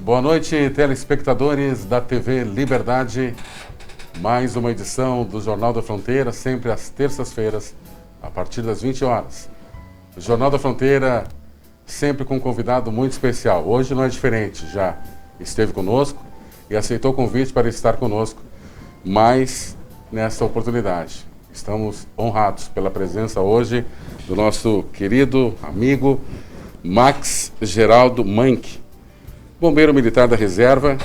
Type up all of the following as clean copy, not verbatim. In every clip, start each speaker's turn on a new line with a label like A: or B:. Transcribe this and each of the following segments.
A: Boa noite, telespectadores da TV Liberdade. Mais uma edição do Jornal da Fronteira, sempre às terças-feiras, a partir das 20 horas. O Jornal da Fronteira, sempre com um convidado muito especial. Hoje não é diferente, já esteve conosco e aceitou o convite para estar conosco, mas nesta oportunidade. Estamos honrados pela presença hoje do nosso querido amigo Max Geraldo Manck, bombeiro militar da reserva,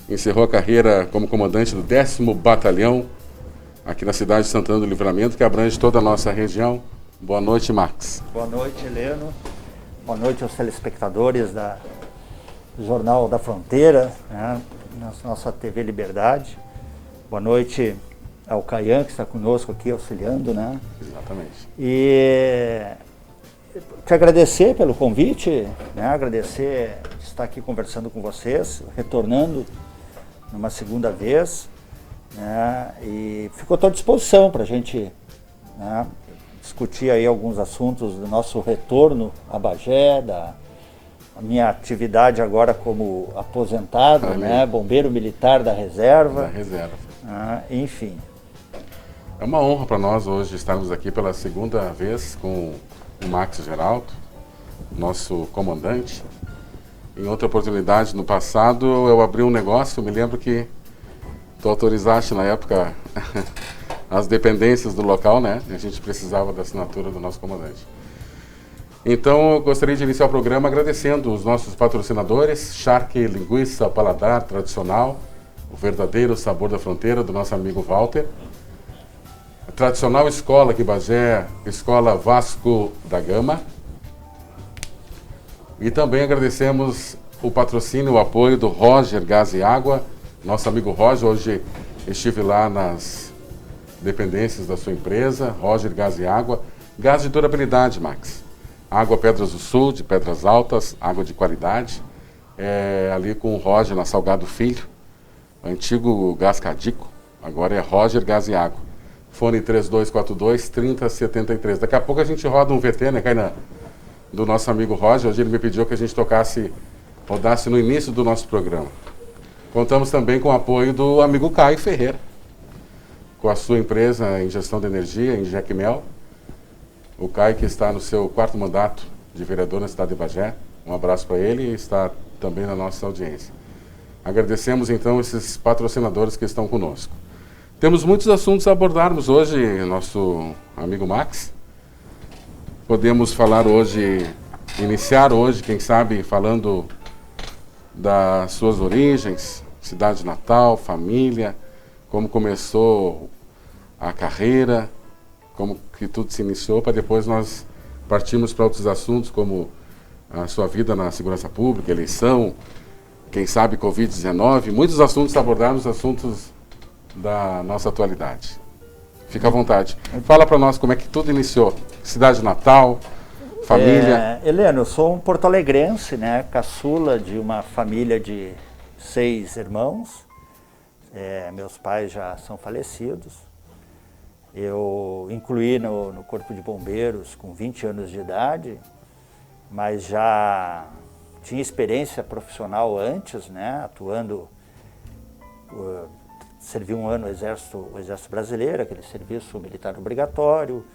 A: encerrou a carreira como comandante do 10º Batalhão, aqui na cidade de Santana do Livramento, que abrange toda a nossa região. Boa noite, Max.
B: Boa noite, Heleno. Boa noite aos telespectadores do Jornal da Fronteira, né, nossa TV Liberdade. Boa noite ao Caian, que está conosco aqui, auxiliando, né?
A: Exatamente.
B: E te agradecer pelo convite, né? Agradecer de estar aqui conversando com vocês, retornando numa segunda vez, né? E fico à tua disposição para a gente, né, discutir aí alguns assuntos do nosso retorno a Bagé, da minha atividade agora como aposentado, né? Bombeiro militar da reserva.
A: Da reserva.
B: Enfim.
A: É uma honra para nós hoje estarmos aqui pela segunda vez com o Max Geraldo, nosso comandante. Em outra oportunidade, no passado, eu abri um negócio, me lembro que tu autorizaste na época as dependências do local, né? A gente precisava da assinatura do nosso comandante. Então, eu gostaria de iniciar o programa agradecendo os nossos patrocinadores, Charque Linguiça Paladar Tradicional, o verdadeiro sabor da fronteira, do nosso amigo Walter. A tradicional escola aqui em Bagé, Escola Vasco da Gama. E também agradecemos o patrocínio, o apoio do Roger Gás e Água, nosso amigo Roger. Hoje estive lá nas dependências da sua empresa, Roger Gás e Água. Gás de durabilidade, Max. Água Pedras do Sul, de Pedras Altas, água de qualidade. Ali com o Roger, na Salgado Filho, antigo Gás Cadico, agora é Roger Gás e Água. Fone 3242-3073. Daqui a pouco a gente roda um VT, né, Kainan? Do nosso amigo Roger. Hoje ele me pediu que a gente rodasse no início do nosso programa. Contamos também com o apoio do amigo Caio Ferreira, com a sua empresa em gestão de energia, em Jecmel. O Caio, que está no seu 4º mandato de vereador na cidade de Bagé. Um abraço para ele e está também na nossa audiência. Agradecemos então esses patrocinadores que estão conosco. Temos muitos assuntos a abordarmos hoje, nosso amigo Max. Podemos falar hoje, iniciar hoje, quem sabe, falando das suas origens, cidade natal, família, como começou a carreira, como que tudo se iniciou, para depois nós partirmos para outros assuntos, como a sua vida na segurança pública, eleição, quem sabe Covid-19, muitos assuntos abordarmos, assuntos da nossa atualidade. Fica à vontade. Fala para nós como é que tudo iniciou. Cidade natal, família.
B: Heleno, eu sou um porto-alegrense, né? Caçula de uma família de 6 irmãos. Meus pais já são falecidos. Eu incluí no Corpo de Bombeiros com 20 anos de idade, mas já tinha experiência profissional antes, né? Atuando... Servi um ano no Exército Brasileiro, aquele serviço militar obrigatório.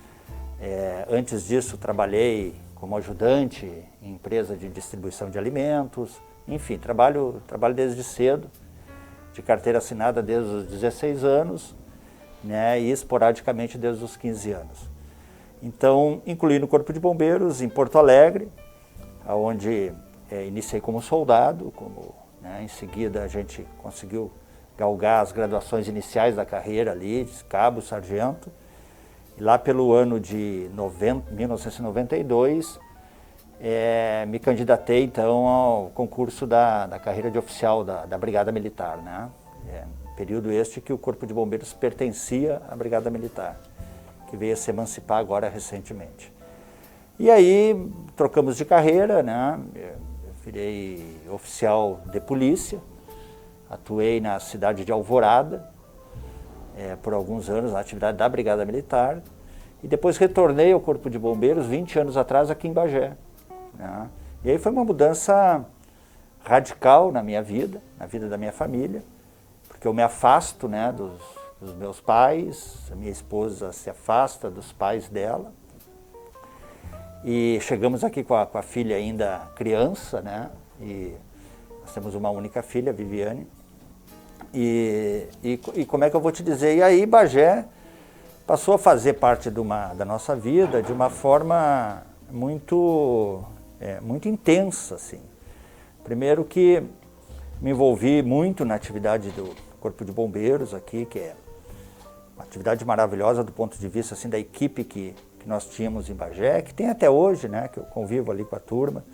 B: Antes disso, trabalhei como ajudante em empresa de distribuição de alimentos. Enfim, trabalho desde cedo, de carteira assinada desde os 16 anos, né, e esporadicamente desde os 15 anos. Então, incluí no Corpo de Bombeiros em Porto Alegre, onde iniciei como soldado, né, em seguida a gente conseguiu galgar as graduações iniciais da carreira ali, de cabo, sargento. E lá pelo ano de 1992, me candidatei então ao concurso da carreira de oficial da Brigada Militar, né? Período este que o Corpo de Bombeiros pertencia à Brigada Militar, que veio a se emancipar agora recentemente. E aí trocamos de carreira, né? Eu virei oficial de polícia. Atuei na cidade de Alvorada por alguns anos na atividade da Brigada Militar e depois retornei ao Corpo de Bombeiros 20 anos atrás aqui em Bagé, né? E aí foi uma mudança radical na minha vida, na vida da minha família, porque eu me afasto, né, dos meus pais, a minha esposa se afasta dos pais dela. E chegamos aqui com a filha ainda criança, né, e nós temos uma única filha, Viviane. E como é que eu vou te dizer? E aí Bagé passou a fazer parte da nossa vida de uma forma muito intensa, assim. Primeiro que me envolvi muito na atividade do Corpo de Bombeiros aqui, que é uma atividade maravilhosa do ponto de vista assim, da equipe que nós tínhamos em Bagé, que tem até hoje, né, que eu convivo ali com a turma.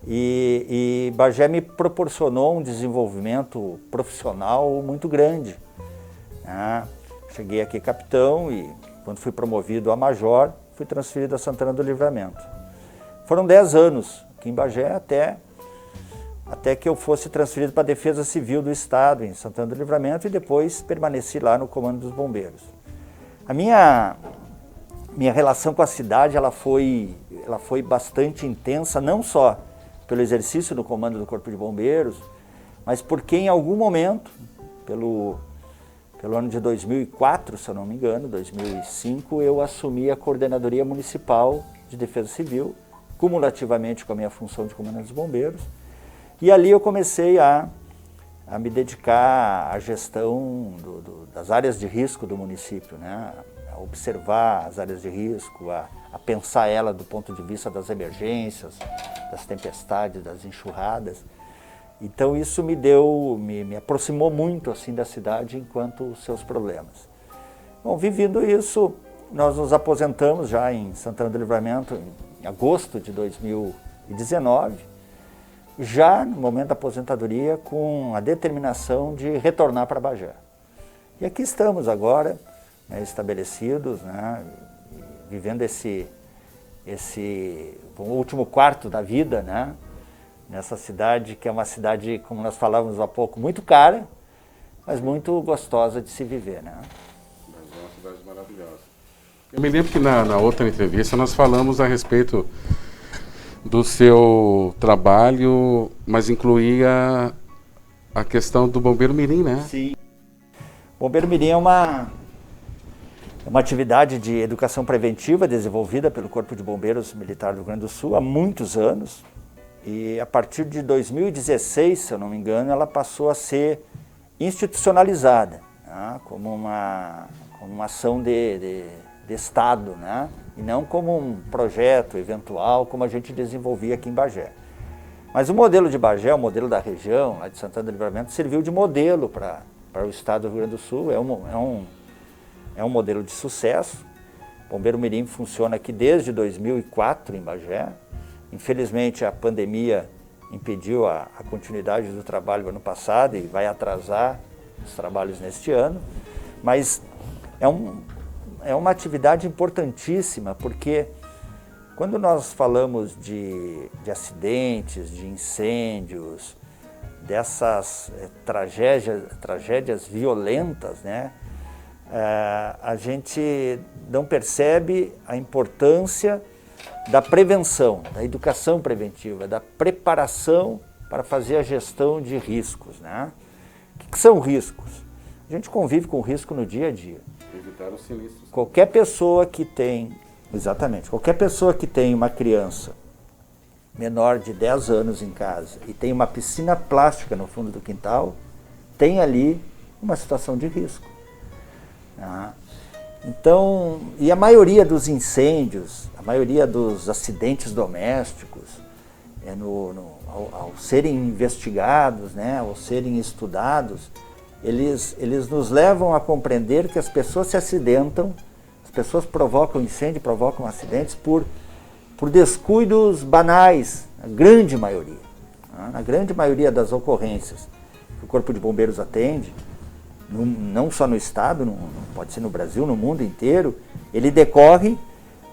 B: E Bagé me proporcionou um desenvolvimento profissional muito grande, né? Cheguei aqui capitão e quando fui promovido a major, fui transferido a Santana do Livramento. Foram 10 anos aqui em Bagé até que eu fosse transferido para a Defesa Civil do Estado, em Santana do Livramento, e depois permaneci lá no Comando dos Bombeiros. A minha relação com a cidade ela foi bastante intensa, não só pelo exercício do comando do Corpo de Bombeiros, mas porque em algum momento, pelo ano de 2004, se eu não me engano, 2005, eu assumi a Coordenadoria Municipal de Defesa Civil, cumulativamente com a minha função de comandante dos bombeiros, e ali eu comecei a me dedicar à gestão das áreas de risco do município, né? A observar as áreas de risco, a pensar ela do ponto de vista das emergências, das tempestades, das enxurradas. Então isso me aproximou muito assim da cidade enquanto os seus problemas. Bom, vivendo isso, nós nos aposentamos já em Santana do Livramento em agosto de 2019, já no momento da aposentadoria com a determinação de retornar para Bagé. E aqui estamos agora, né, estabelecidos, né, vivendo o último quarto da vida, né, nessa cidade que é uma cidade, como nós falávamos há pouco, muito cara, mas muito gostosa de se viver, né?
A: Mas é uma cidade maravilhosa. Eu me lembro que na outra entrevista nós falamos a respeito do seu trabalho, mas incluía a questão do Bombeiro Mirim, né?
B: Sim. Bombeiro Mirim é uma atividade de educação preventiva desenvolvida pelo Corpo de Bombeiros Militar do Rio Grande do Sul há muitos anos. E a partir de 2016, se eu não me engano, ela passou a ser institucionalizada, né, como uma ação de Estado, né, e não como um projeto eventual, como a gente desenvolvia aqui em Bagé. Mas o modelo de Bagé, o modelo da região, lá de Santana do Livramento, serviu de modelo para o Estado do Rio Grande do Sul. É um modelo de sucesso. O Bombeiro Mirim funciona aqui desde 2004 em Bagé. Infelizmente a pandemia impediu a continuidade do trabalho ano passado e vai atrasar os trabalhos neste ano, mas é uma atividade importantíssima porque quando nós falamos de acidentes, de incêndios, dessas tragédias violentas, né, a gente não percebe a importância da prevenção, da educação preventiva, da preparação para fazer a gestão de riscos, né? O que são riscos? A gente convive com risco no dia a dia.
A: Evitar os sinistros.
B: Qualquer pessoa que tem uma criança menor de 10 anos em casa e tem uma piscina plástica no fundo do quintal, tem ali uma situação de risco. Né? Então, e a maioria dos incêndios, a maioria dos acidentes domésticos, ao serem investigados, né, ao serem estudados, eles nos levam a compreender que as pessoas se acidentam, as pessoas provocam incêndio, provocam acidentes por descuidos banais, a grande maioria. Né? Na grande maioria das ocorrências que o Corpo de Bombeiros atende, não só no Estado, pode ser no Brasil, no mundo inteiro, ele decorre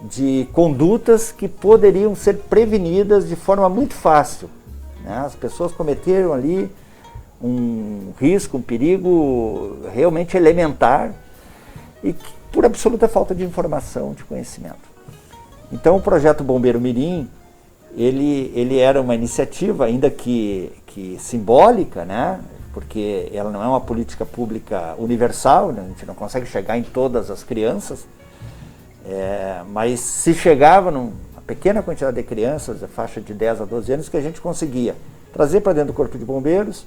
B: de condutas que poderiam ser prevenidas de forma muito fácil. Né? As pessoas cometeram ali um risco, um perigo realmente elementar e por absoluta falta de informação, de conhecimento. Então o projeto Bombeiro Mirim, ele era uma iniciativa, ainda que simbólica, né? Porque ela não é uma política pública universal, né? A gente não consegue chegar em todas as crianças, mas se chegava numa pequena quantidade de crianças, a faixa de 10 a 12 anos, que a gente conseguia trazer para dentro do Corpo de Bombeiros,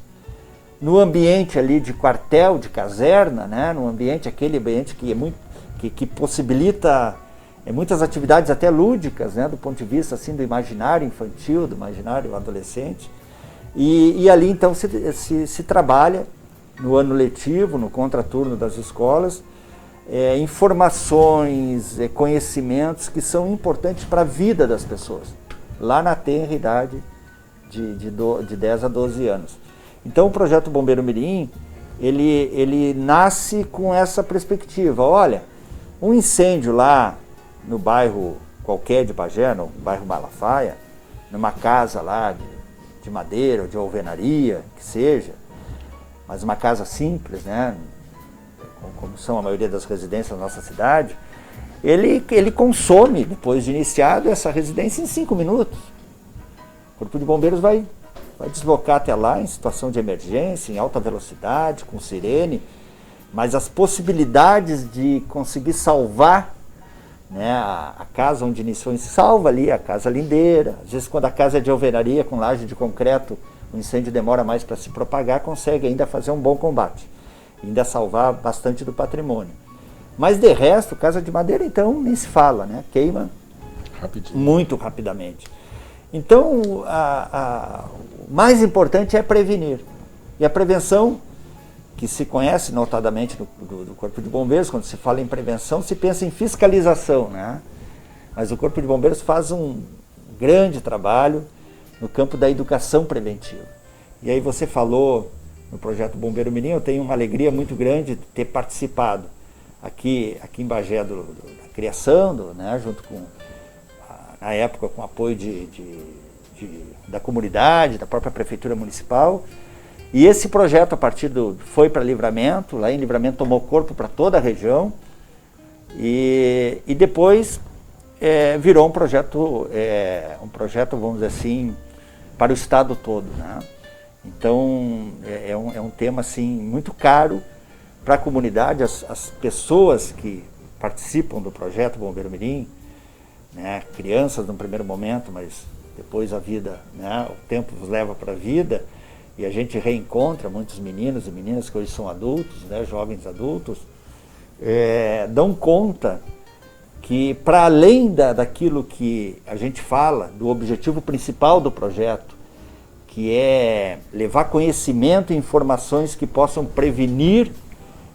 B: no ambiente ali de quartel, de caserna, né? No ambiente, aquele ambiente que possibilita muitas atividades até lúdicas, né? Do ponto de vista assim, do imaginário infantil, do imaginário adolescente. E ali então se trabalha no ano letivo, no contraturno das escolas, informações, conhecimentos que são importantes para a vida das pessoas, lá na tenra idade de 10 a 12 anos. Então o projeto Bombeiro Mirim, ele nasce com essa perspectiva. Olha, um incêndio lá no bairro qualquer de Bagé, no bairro Malafaia, numa casa lá de madeira ou de alvenaria, que seja, mas uma casa simples, né? Como são a maioria das residências da nossa cidade, ele consome, depois de iniciado, essa residência em 5 minutos. O Corpo de Bombeiros vai deslocar até lá em situação de emergência, em alta velocidade, com sirene, mas as possibilidades de conseguir salvar, né, a casa onde iniciou, salva ali a casa lindeira. Às vezes, quando a casa é de alvenaria com laje de concreto, o incêndio demora mais para se propagar, consegue ainda fazer um bom combate, ainda salvar bastante do patrimônio. Mas de resto, casa de madeira então nem se fala, né? Queima muito rapidamente. Então o mais importante é prevenir. E a prevenção, que se conhece notadamente do Corpo de Bombeiros, quando se fala em prevenção, se pensa em fiscalização, né? Mas o Corpo de Bombeiros faz um grande trabalho no campo da educação preventiva. E aí você falou no projeto Bombeiro Mirim, eu tenho uma alegria muito grande de ter participado aqui em Bagé da criação, né, junto com, na época, com apoio da comunidade, da própria Prefeitura Municipal. E esse projeto, a partir foi para Livramento, lá em Livramento tomou corpo para toda a região, e depois virou um projeto, vamos dizer assim, para o estado todo, né? Então é um tema assim, muito caro para a comunidade, as pessoas que participam do projeto Bombeiro Mirim, né? Crianças no primeiro momento, mas depois a vida, né? O tempo os leva para a vida, e a gente reencontra muitos meninos e meninas que hoje são adultos, né? Jovens adultos, dão conta que, para além daquilo que a gente fala, do objetivo principal do projeto, que é levar conhecimento e informações que possam prevenir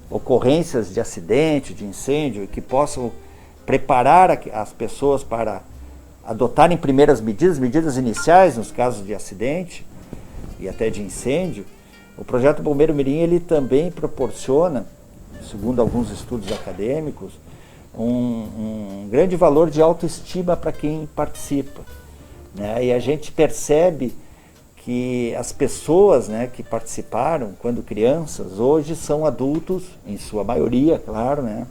B: ocorrências de acidente, de incêndio, que possam preparar as pessoas para adotarem primeiras medidas iniciais nos casos de acidente e até de incêndio. O projeto Bombeiro Mirim, ele também proporciona, segundo alguns estudos acadêmicos, um grande valor de autoestima para quem participa, né? E a gente percebe que as pessoas, né, que participaram quando crianças, hoje são adultos, em sua maioria, claro, né,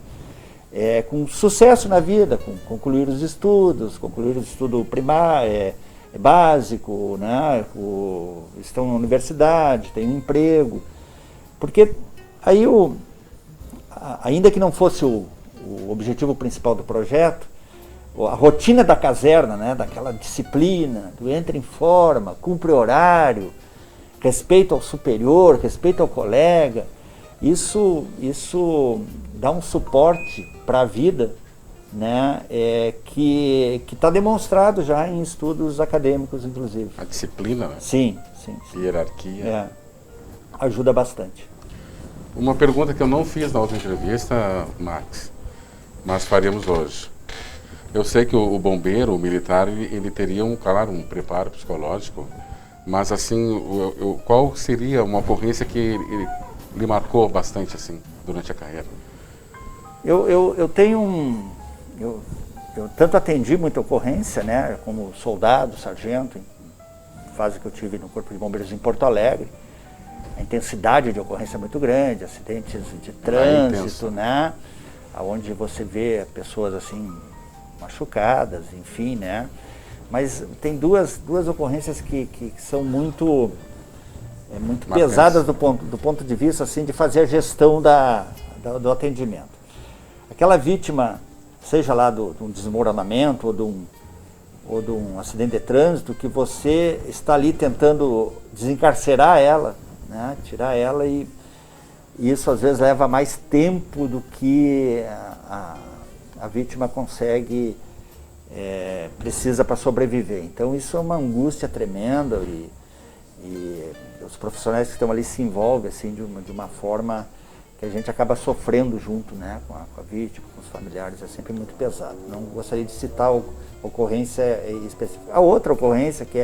B: com sucesso na vida, concluir os estudos, concluir o estudo primário, básico, né, estão na universidade, têm um emprego. Porque aí, ainda que não fosse o objetivo principal do projeto, a rotina da caserna, né, daquela disciplina, do entra em forma, cumpre horário, respeito ao superior, respeito ao colega, isso dá um suporte para a vida, né, que está demonstrado já em estudos acadêmicos, inclusive.
A: A disciplina, né?
B: Sim.
A: Hierarquia.
B: Ajuda bastante.
A: Uma pergunta que eu não fiz na outra entrevista, Max, mas faremos hoje. Eu sei que o bombeiro, o militar, ele teria um preparo psicológico, mas assim, qual seria uma ocorrência que ele lhe marcou bastante assim durante a carreira?
B: Eu tenho eu tanto atendi muita ocorrência, né, como soldado, sargento, em fase que eu tive no Corpo de Bombeiros em Porto Alegre. A intensidade de ocorrência é muito grande, acidentes de trânsito, né, onde você vê pessoas assim machucadas, enfim, né? Mas tem duas ocorrências que são muito muito pesadas do ponto de vista assim, de fazer a gestão do atendimento. Aquela vítima, seja lá de um desmoronamento ou de um acidente de trânsito, que você está ali tentando desencarcerar ela, né? Tirar ela, e isso às vezes leva mais tempo do que a vítima consegue, precisa para sobreviver. Então isso é uma angústia tremenda, e os profissionais que estão ali se envolvem assim, de uma forma que a gente acaba sofrendo junto, né, com a vítima, com os familiares. É sempre muito pesado. Não gostaria de citar a ocorrência específica. A outra ocorrência que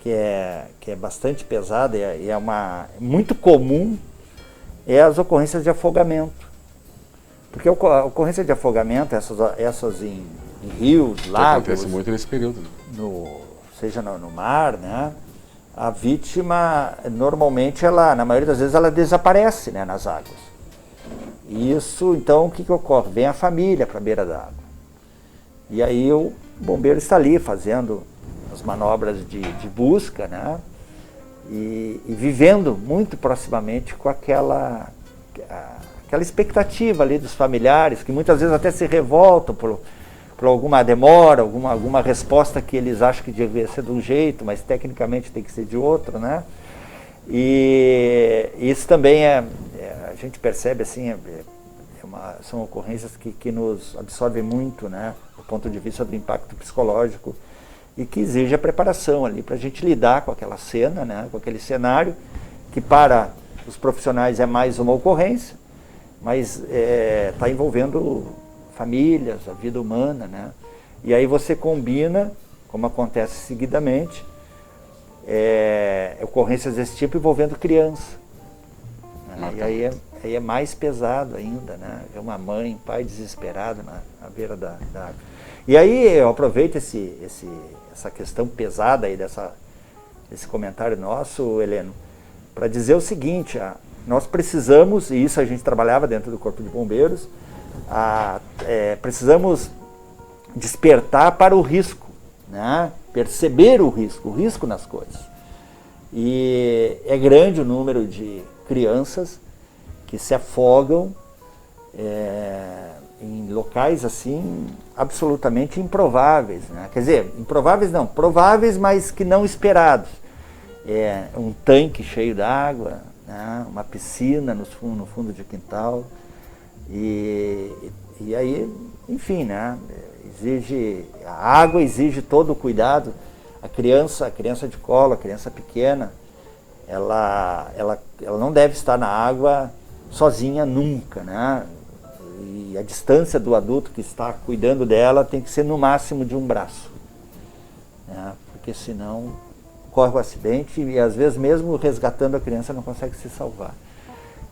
B: é bastante pesada e é muito comum é as ocorrências de afogamento. Porque a ocorrência de afogamento, essas em rios, lagos...
A: Acontece muito nesse período.
B: Seja no mar, né? A vítima, normalmente, na maioria das vezes, ela desaparece, né, nas águas. E isso, então, o que ocorre? Vem a família para a beira da água. E aí o bombeiro está ali fazendo as manobras de busca, né? E vivendo muito proximamente com aquela expectativa ali dos familiares, que muitas vezes até se revoltam por alguma demora, alguma resposta que eles acham que devia ser de um jeito, mas tecnicamente tem que ser de outro, né? E isso também a gente percebe assim, são ocorrências que nos absorvem muito, né? Do ponto de vista do impacto psicológico, e que exige a preparação ali para a gente lidar com aquela cena, né? Com aquele cenário, que para os profissionais é mais uma ocorrência, mas está envolvendo famílias, a vida humana, né? E aí você combina, como acontece seguidamente, ocorrências desse tipo envolvendo criança, né? E aí é mais pesado ainda, né? É uma mãe, pai desesperado na beira da água. E aí eu aproveito essa questão pesada aí desse comentário nosso, Heleno, para dizer o seguinte: nós precisamos, e isso a gente trabalhava dentro do Corpo de Bombeiros, precisamos despertar para o risco, né? Perceber o risco nas coisas. E é grande o número de crianças que se afogam em locais assim absolutamente improváveis, né? Quer dizer, improváveis não, prováveis, mas que não esperados. Um tanque cheio d'água, né? Uma piscina no fundo de quintal. E aí, enfim, né? A água exige todo o cuidado. A criança de colo, a criança pequena, ela não deve estar na água sozinha nunca, né? E a distância do adulto que está cuidando dela tem que ser no máximo de um braço, né? Porque senão ocorre o acidente e às vezes mesmo resgatando a criança não consegue se salvar.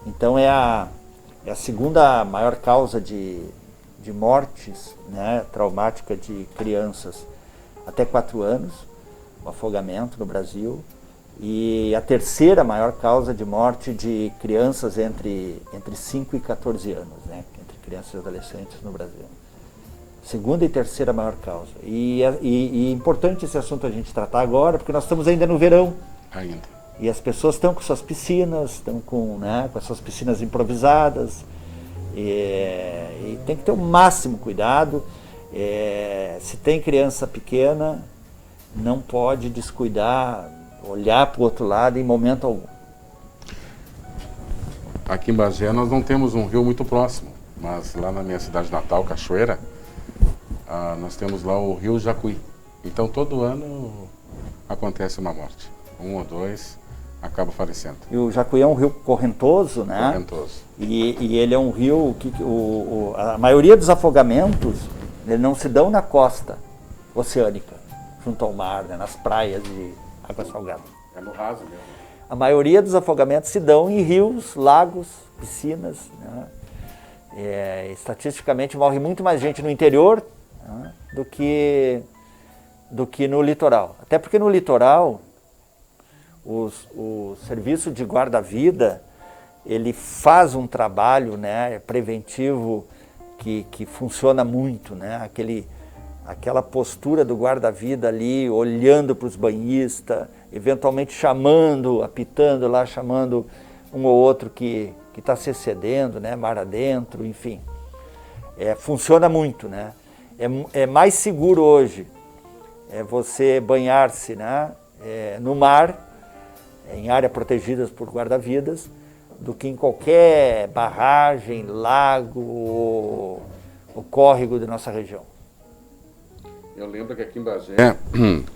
B: Então é a segunda maior causa de mortes, né, traumática de crianças até 4 anos, o afogamento no Brasil, e a terceira maior causa de morte de crianças entre 5 e 14 anos, né, entre crianças e adolescentes no Brasil. Segunda e terceira maior causa. E é importante esse assunto a gente tratar agora, porque nós estamos ainda no verão.
A: Ainda.
B: E as pessoas estão com suas piscinas, estão com as suas piscinas improvisadas, e tem que ter o máximo cuidado. Se tem criança pequena, não pode descuidar, olhar para o outro lado em momento algum.
A: Aqui em Bagé nós não temos um rio muito próximo, mas lá na minha cidade natal, Cachoeira, nós temos lá o rio Jacuí. Então todo ano acontece uma morte, 1 ou 2 acaba falecendo. E
B: o Jacuí é um rio correntoso, né?
A: Correntoso.
B: E ele é um rio que a maioria dos afogamentos não se dão na costa oceânica, junto ao mar, né? Nas praias de água salgada.
A: É no raso mesmo.
B: A maioria dos afogamentos se dão em rios, lagos, piscinas, né? Estatisticamente morre muito mais gente no interior, né, do que no litoral. Até porque no litoral o serviço de guarda-vida ele faz um trabalho, né, preventivo que funciona muito, né? aquela postura do guarda-vida ali, olhando para os banhistas, eventualmente chamando, apitando lá, chamando um ou outro que está se excedendo, né, mar adentro, enfim. Funciona muito, né? É mais seguro hoje você banhar-se, né, no mar, em áreas protegidas por guarda-vidas, do que em qualquer barragem, lago ou córrego da nossa região.
A: Eu lembro que aqui em Bagé,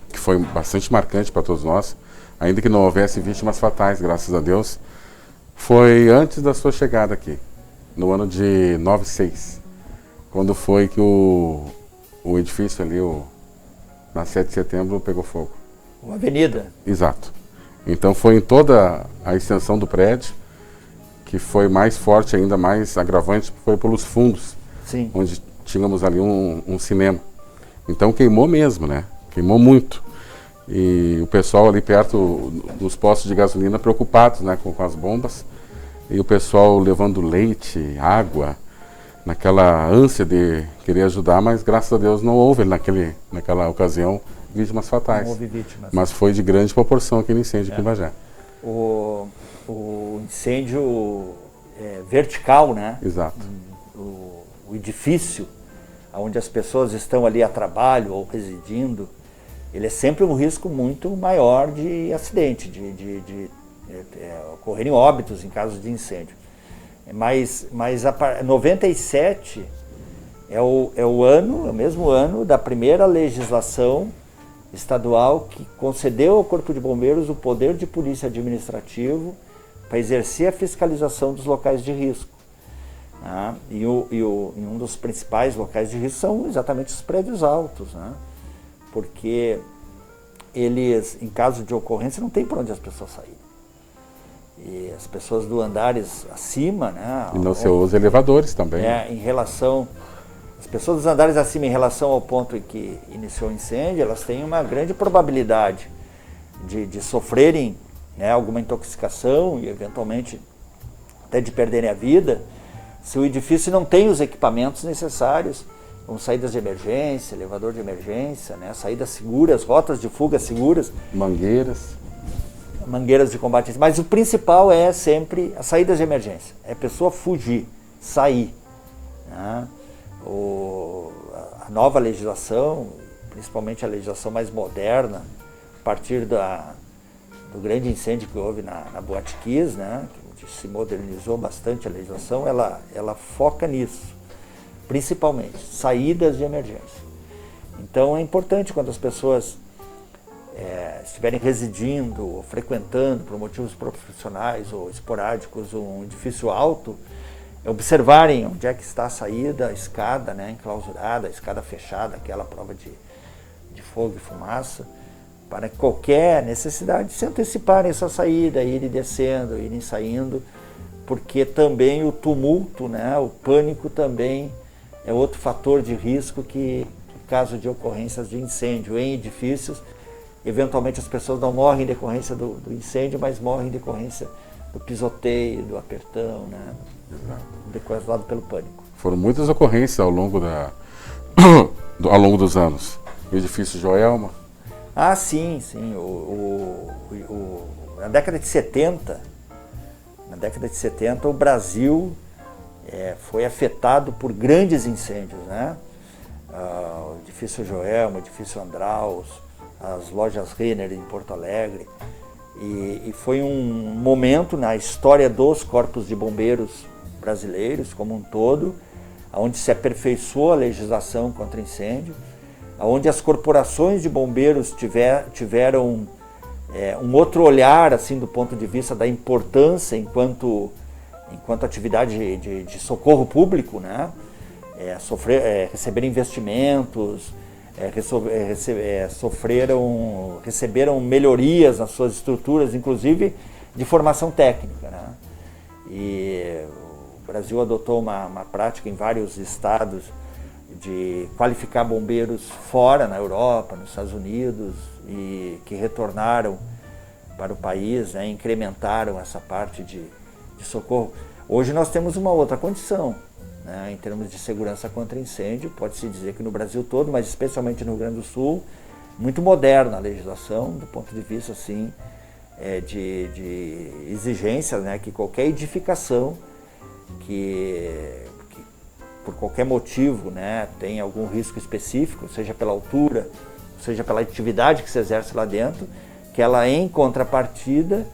A: que foi bastante marcante para todos nós, ainda que não houvesse vítimas fatais, graças a Deus, foi antes da sua chegada aqui, no ano de 96, quando foi que o edifício ali, na 7 de setembro, pegou fogo.
B: Uma avenida.
A: Exato. Então foi em toda a extensão do prédio, que foi mais forte ainda, mais agravante, foi pelos fundos,
B: Sim.
A: onde tínhamos ali um cinema. Então queimou mesmo, né? Queimou muito. E o pessoal ali perto dos postos de gasolina preocupados, né, com as bombas. E o pessoal levando leite, água, naquela ânsia de querer ajudar, mas graças a Deus não houve naquela ocasião vítimas fatais.
B: Não houve vítimas.
A: Mas foi de grande proporção aquele incêndio aqui em Bagé.
B: O incêndio vertical, né?
A: Exato.
B: O edifício onde as pessoas estão ali a trabalho ou residindo, ele é sempre um risco muito maior de acidente, de ocorrerem óbitos em caso de incêndio. Mas 97 é o mesmo ano da primeira legislação estadual que concedeu ao Corpo de Bombeiros o poder de polícia administrativo para exercer a fiscalização dos locais de risco. E um dos principais locais de risco são exatamente os prédios altos, né? Porque eles, em caso de ocorrência, não tem por onde as pessoas saírem. E as pessoas do andares acima, né?
A: E não se usa elevadores também.
B: Em relação... As pessoas dos andares acima, em relação ao ponto em que iniciou o incêndio, elas têm uma grande probabilidade de sofrerem, né, alguma intoxicação e, eventualmente, até de perderem a vida, se o edifício não tem os equipamentos necessários, como saídas de emergência, elevador de emergência, né, saídas seguras, rotas de fuga seguras.
A: Mangueiras
B: de combate. Mas o principal é sempre as saídas de emergência. É a pessoa fugir, sair, né? A nova legislação, principalmente a legislação mais moderna, a partir do grande incêndio que houve na Boate Kiss, né, que se modernizou bastante a legislação, ela foca nisso, principalmente, saídas de emergência. Então é importante quando as pessoas estiverem residindo ou frequentando por motivos profissionais ou esporádicos um edifício alto, observarem onde é que está a saída, a escada, né, enclausurada, a escada fechada, aquela prova de fogo e fumaça, para qualquer necessidade se anteciparem essa saída, irem descendo, irem saindo, porque também o tumulto, né, o pânico também é outro fator de risco que, em caso de ocorrências de incêndio em edifícios, eventualmente as pessoas não morrem em decorrência do incêndio, mas morrem em decorrência do pisoteio, do apertão, né? Causado pelo pânico.
A: Foram muitas ocorrências ao longo dos anos. O edifício Joelma.
B: Sim. Na década de 70, o Brasil foi afetado por grandes incêndios, né? O edifício Joelma, o edifício Andraus, as lojas Renner em Porto Alegre. E foi um momento na história dos corpos de bombeiros brasileiros como um todo, onde se aperfeiçoou a legislação contra incêndio, onde as corporações de bombeiros tiveram um outro olhar assim, do ponto de vista da importância enquanto atividade de socorro público, né? Receberam investimentos, receberam melhorias nas suas estruturas, inclusive de formação técnica, né? E o Brasil adotou uma prática em vários estados de qualificar bombeiros fora, na Europa, nos Estados Unidos, e que retornaram para o país, né, incrementaram essa parte de socorro. Hoje nós temos uma outra condição, né, em termos de segurança contra incêndio. Pode-se dizer que no Brasil todo, mas especialmente no Rio Grande do Sul, muito moderna a legislação do ponto de vista assim, de exigências, né, que qualquer edificação que por qualquer motivo, né, tem algum risco específico, seja pela altura, seja pela atividade que se exerce lá dentro, que ela em contrapartida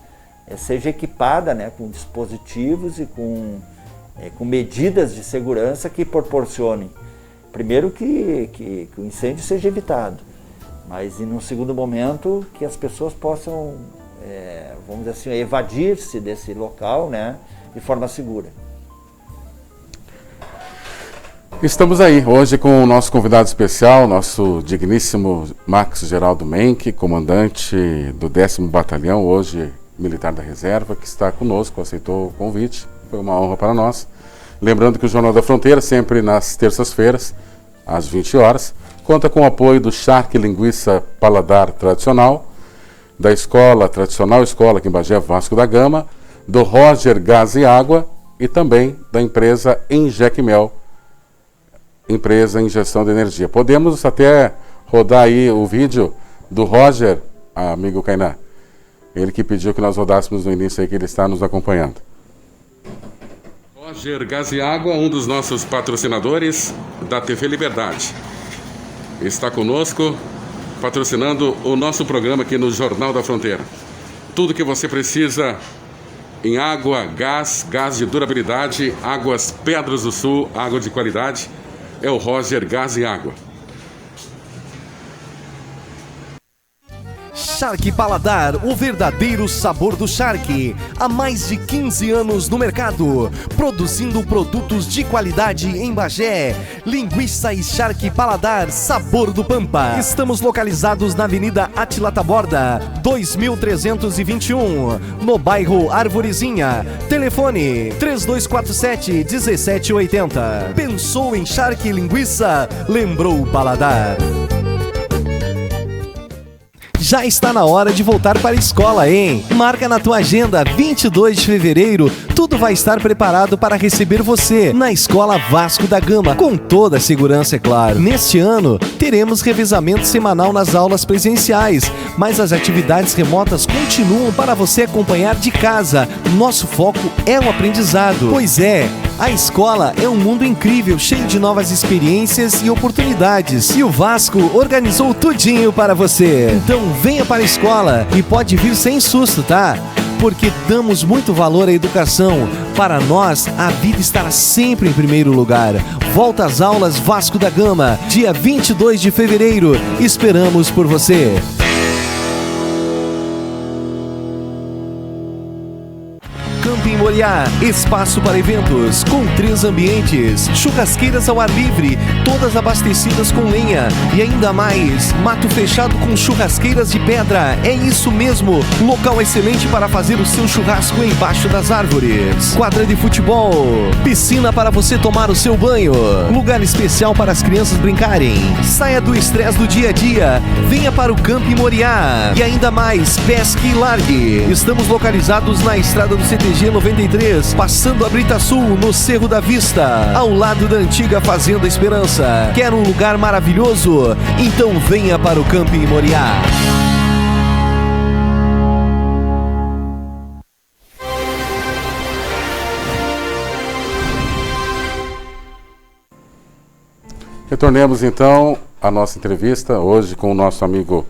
B: seja equipada, né, com dispositivos e com medidas de segurança que proporcionem, primeiro que o incêndio seja evitado, mas em um segundo momento que as pessoas possam, vamos dizer assim, evadir-se desse local, né, de forma segura.
A: Estamos aí hoje com o nosso convidado especial, nosso digníssimo Max Geraldo Menck, comandante do 10º Batalhão, hoje militar da reserva, que está conosco, aceitou o convite, foi uma honra para nós. Lembrando que o Jornal da Fronteira, sempre nas terças-feiras, às 20 horas, conta com o apoio do Charque Linguiça Paladar Tradicional, da Escola Tradicional Escola aqui em Bagé, Vasco da Gama, do Roger Gás e Água e também da empresa Enjecmel, empresa em gestão de energia. Podemos até rodar aí o vídeo do Roger, amigo Kainan. Ele que pediu que nós rodássemos no início aí, que ele está nos acompanhando. Roger Gás e Água, um dos nossos patrocinadores da TV Liberdade. Está conosco, patrocinando o nosso programa aqui no Jornal da Fronteira. Tudo que você precisa em água, gás de durabilidade, Águas Pedras do Sul, água de qualidade, é o Roger Gás e Água.
C: Charque Paladar, o verdadeiro sabor do charque. Há mais de 15 anos no mercado, produzindo produtos de qualidade em Bagé. Linguiça e Charque Paladar, sabor do Pampa. Estamos localizados na Avenida Átila Taborda, 2321, no bairro Arvorezinha. Telefone 3247-1780. Pensou em charque e linguiça? Lembrou o Paladar. Já está na hora de voltar para a escola, hein? Marca na tua agenda, 22 de fevereiro, tudo vai estar preparado para receber você na Escola Vasco da Gama, com toda a segurança, é claro. Neste ano, teremos revezamento semanal nas aulas presenciais, mas as atividades remotas continuam para você acompanhar de casa. Nosso foco é o aprendizado. Pois é, a escola é um mundo incrível, cheio de novas experiências e oportunidades. E o Vasco organizou tudinho para você. Então venha para a escola e pode vir sem susto, tá? Porque damos muito valor à educação. Para nós, a vida estará sempre em primeiro lugar. Volta às aulas Vasco da Gama, dia 22 de fevereiro. Esperamos por você. Camping Moriá, espaço para eventos, com 3 ambientes, churrasqueiras ao ar livre, todas abastecidas com lenha e ainda mais, mato fechado com churrasqueiras de pedra. É isso mesmo, local excelente para fazer o seu churrasco embaixo das árvores. Quadra de futebol, piscina para você tomar o seu banho, lugar especial para as crianças brincarem. Saia do estresse do dia a dia, venha para o Camping Moriá. E ainda mais, pesque e largue. Estamos localizados na estrada do CTG 93, passando a Brita Sul, no Cerro da Vista, ao lado da antiga Fazenda Esperança. Quer um lugar maravilhoso? Então venha para o Camping Moriá.
A: Retornemos então à nossa entrevista, hoje com o nosso amigo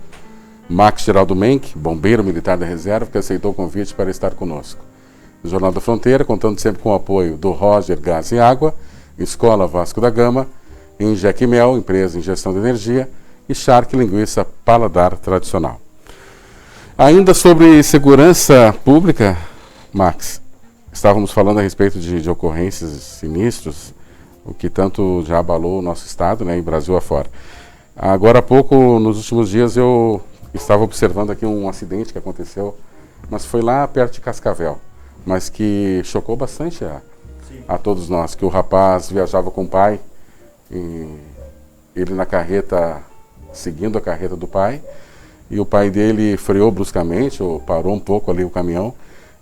A: Max Geraldo Menck, bombeiro militar da reserva, que aceitou o convite para estar conosco. O Jornal da Fronteira, contando sempre com o apoio do Roger Gás e Água, Escola Vasco da Gama, Enjecmel, empresa em gestão de energia, e Charque Linguiça Paladar Tradicional. Ainda sobre segurança pública, Max, estávamos falando a respeito de ocorrências sinistros, o que tanto já abalou o nosso estado, né, em Brasil afora. Agora há pouco, nos últimos dias, eu estava observando aqui um acidente que aconteceu, mas foi lá perto de Cascavel, mas que chocou bastante a todos nós, que o rapaz viajava com o pai, e ele na carreta, seguindo a carreta do pai, e o pai dele freou bruscamente, ou parou um pouco ali o caminhão,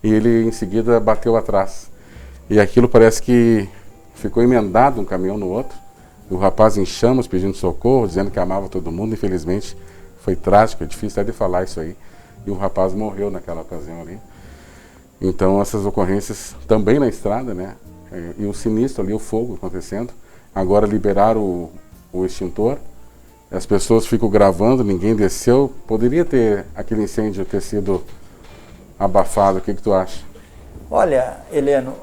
A: e ele em seguida bateu atrás. E aquilo parece que ficou emendado um caminhão no outro, e o rapaz em chamas pedindo socorro, dizendo que amava todo mundo. Infelizmente foi trágico, é difícil até de falar isso aí, e o rapaz morreu naquela ocasião ali. Então essas ocorrências também na estrada, né? E o sinistro ali, o fogo acontecendo. Agora liberaram o extintor, as pessoas ficam gravando, ninguém desceu. Poderia ter aquele incêndio ter sido abafado, o que tu acha?
B: Olha, Heleno,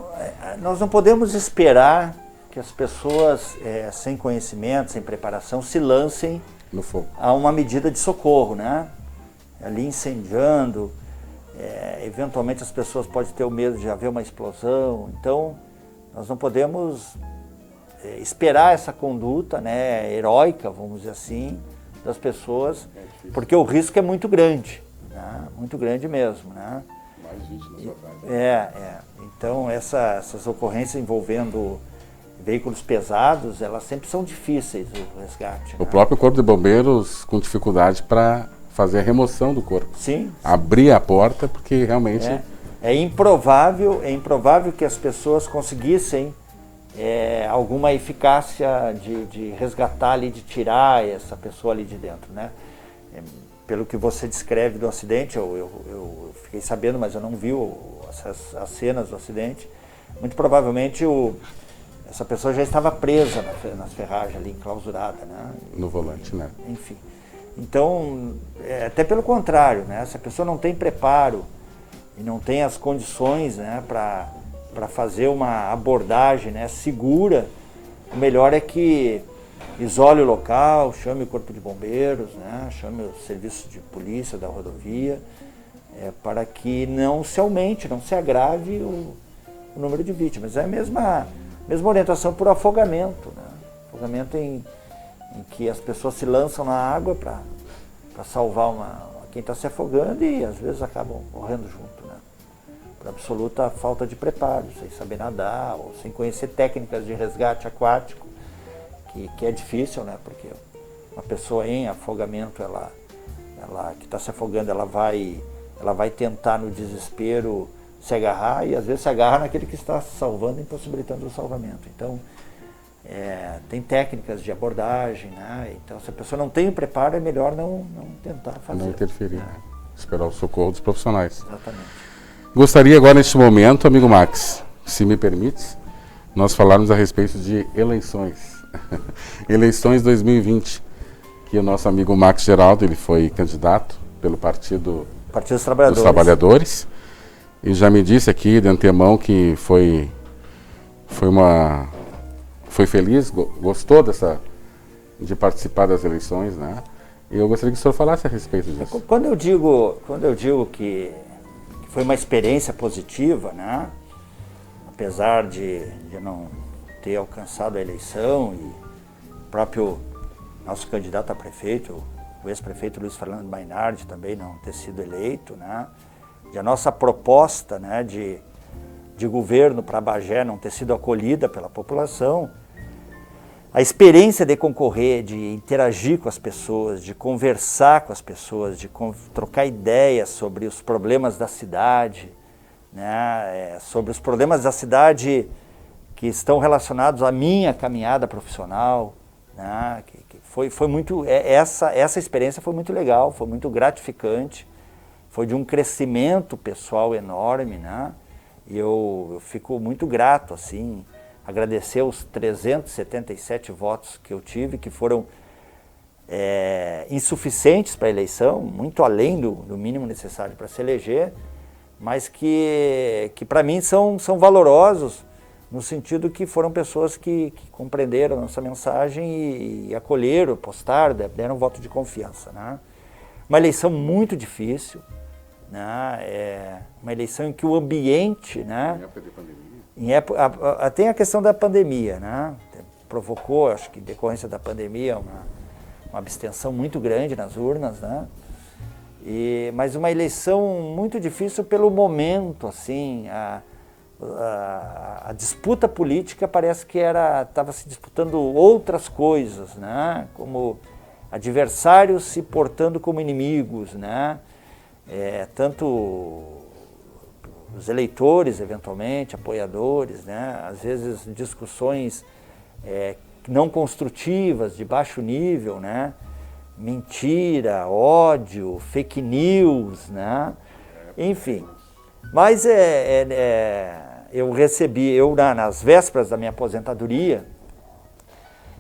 B: nós não podemos esperar que as pessoas sem conhecimento, sem preparação, se lancem
A: No fogo.
B: a uma medida de socorro, né? Ali incendiando, eventualmente as pessoas podem ter o medo de haver uma explosão. Então, nós não podemos esperar essa conduta, né, heróica, vamos dizer assim, das pessoas, porque o risco é muito grande, né? Muito grande mesmo, né?
A: Mais vítimas atrás.
B: Então, essas ocorrências envolvendo veículos pesados, elas sempre são difíceis, o resgate.
A: O próprio Corpo de Bombeiros com dificuldade para fazer a remoção do corpo.
B: Sim.
A: Abrir a porta, porque realmente...
B: É improvável que as pessoas conseguissem alguma eficácia de resgatar ali, de tirar essa pessoa ali de dentro, né? Pelo que você descreve do acidente, eu fiquei sabendo, mas eu não vi as cenas do acidente. Muito provavelmente essa pessoa já estava presa nas ferragens ali, enclausurada, né?
A: No volante, né?
B: Enfim. Então, até pelo contrário, né? Se a pessoa não tem preparo e não tem as condições, né, para fazer uma abordagem, né, segura, o melhor é que isole o local, chame o Corpo de Bombeiros, né, chame o serviço de polícia da rodovia, para que não se aumente, não se agrave o número de vítimas. É a mesma orientação por afogamento, né? Afogamento em que as pessoas se lançam na água para salvar quem está se afogando e às vezes acabam morrendo junto, né? Por absoluta falta de preparo, sem saber nadar ou sem conhecer técnicas de resgate aquático, que é difícil, né? Porque uma pessoa em afogamento, ela que está se afogando, ela vai tentar no desespero se agarrar e às vezes se agarra naquele que está salvando, impossibilitando o salvamento. Então, tem técnicas de abordagem, né? Então, se a pessoa não tem o preparo, é melhor não tentar fazer.
A: Não interferir, né? Esperar o socorro dos profissionais.
B: Exatamente.
A: Gostaria agora, neste momento, amigo Max, se me permites, nós falarmos a respeito de eleições. Eleições 2020, que o nosso amigo Max Geraldo, ele foi candidato pelo Partido
B: dos Trabalhadores.
A: Dos Trabalhadores, e já me disse aqui de antemão que foi feliz, gostou de participar das eleições, né? E eu gostaria que o senhor falasse a respeito disso.
B: Quando eu digo que foi uma experiência positiva, né? Apesar de não ter alcançado a eleição e o próprio nosso candidato a prefeito, o ex-prefeito Luiz Fernando Mainardi, também não ter sido eleito, né? E a nossa proposta, né, de governo para Bagé não ter sido acolhida pela população, a experiência de concorrer, de interagir com as pessoas, de conversar com as pessoas, de trocar ideias sobre os problemas da cidade, né, sobre os problemas da cidade que estão relacionados à minha caminhada profissional, né, que foi muito, essa experiência foi muito legal, foi muito gratificante, foi de um crescimento pessoal enorme, né, e eu fico muito grato, assim, agradecer os 377 votos que eu tive, que foram insuficientes para a eleição, muito além do mínimo necessário para se eleger, mas que para mim são valorosos, no sentido que foram pessoas que compreenderam a nossa mensagem e acolheram, postaram, deram um voto de confiança, né? Uma eleição muito difícil, né? Uma eleição em que o ambiente, né?
A: Em época de pandemia.
B: Tem a questão da pandemia, né? Provocou, acho que em decorrência da pandemia, uma abstenção muito grande nas urnas, né? Mas uma eleição muito difícil pelo momento, assim, a disputa política parece que estava se disputando outras coisas, né? Como adversários se portando como inimigos, né? Tanto os eleitores, eventualmente, apoiadores, né? Às vezes discussões não construtivas, de baixo nível, né? Mentira, ódio, fake news, né? Enfim. Mas eu recebi, nas vésperas da minha aposentadoria,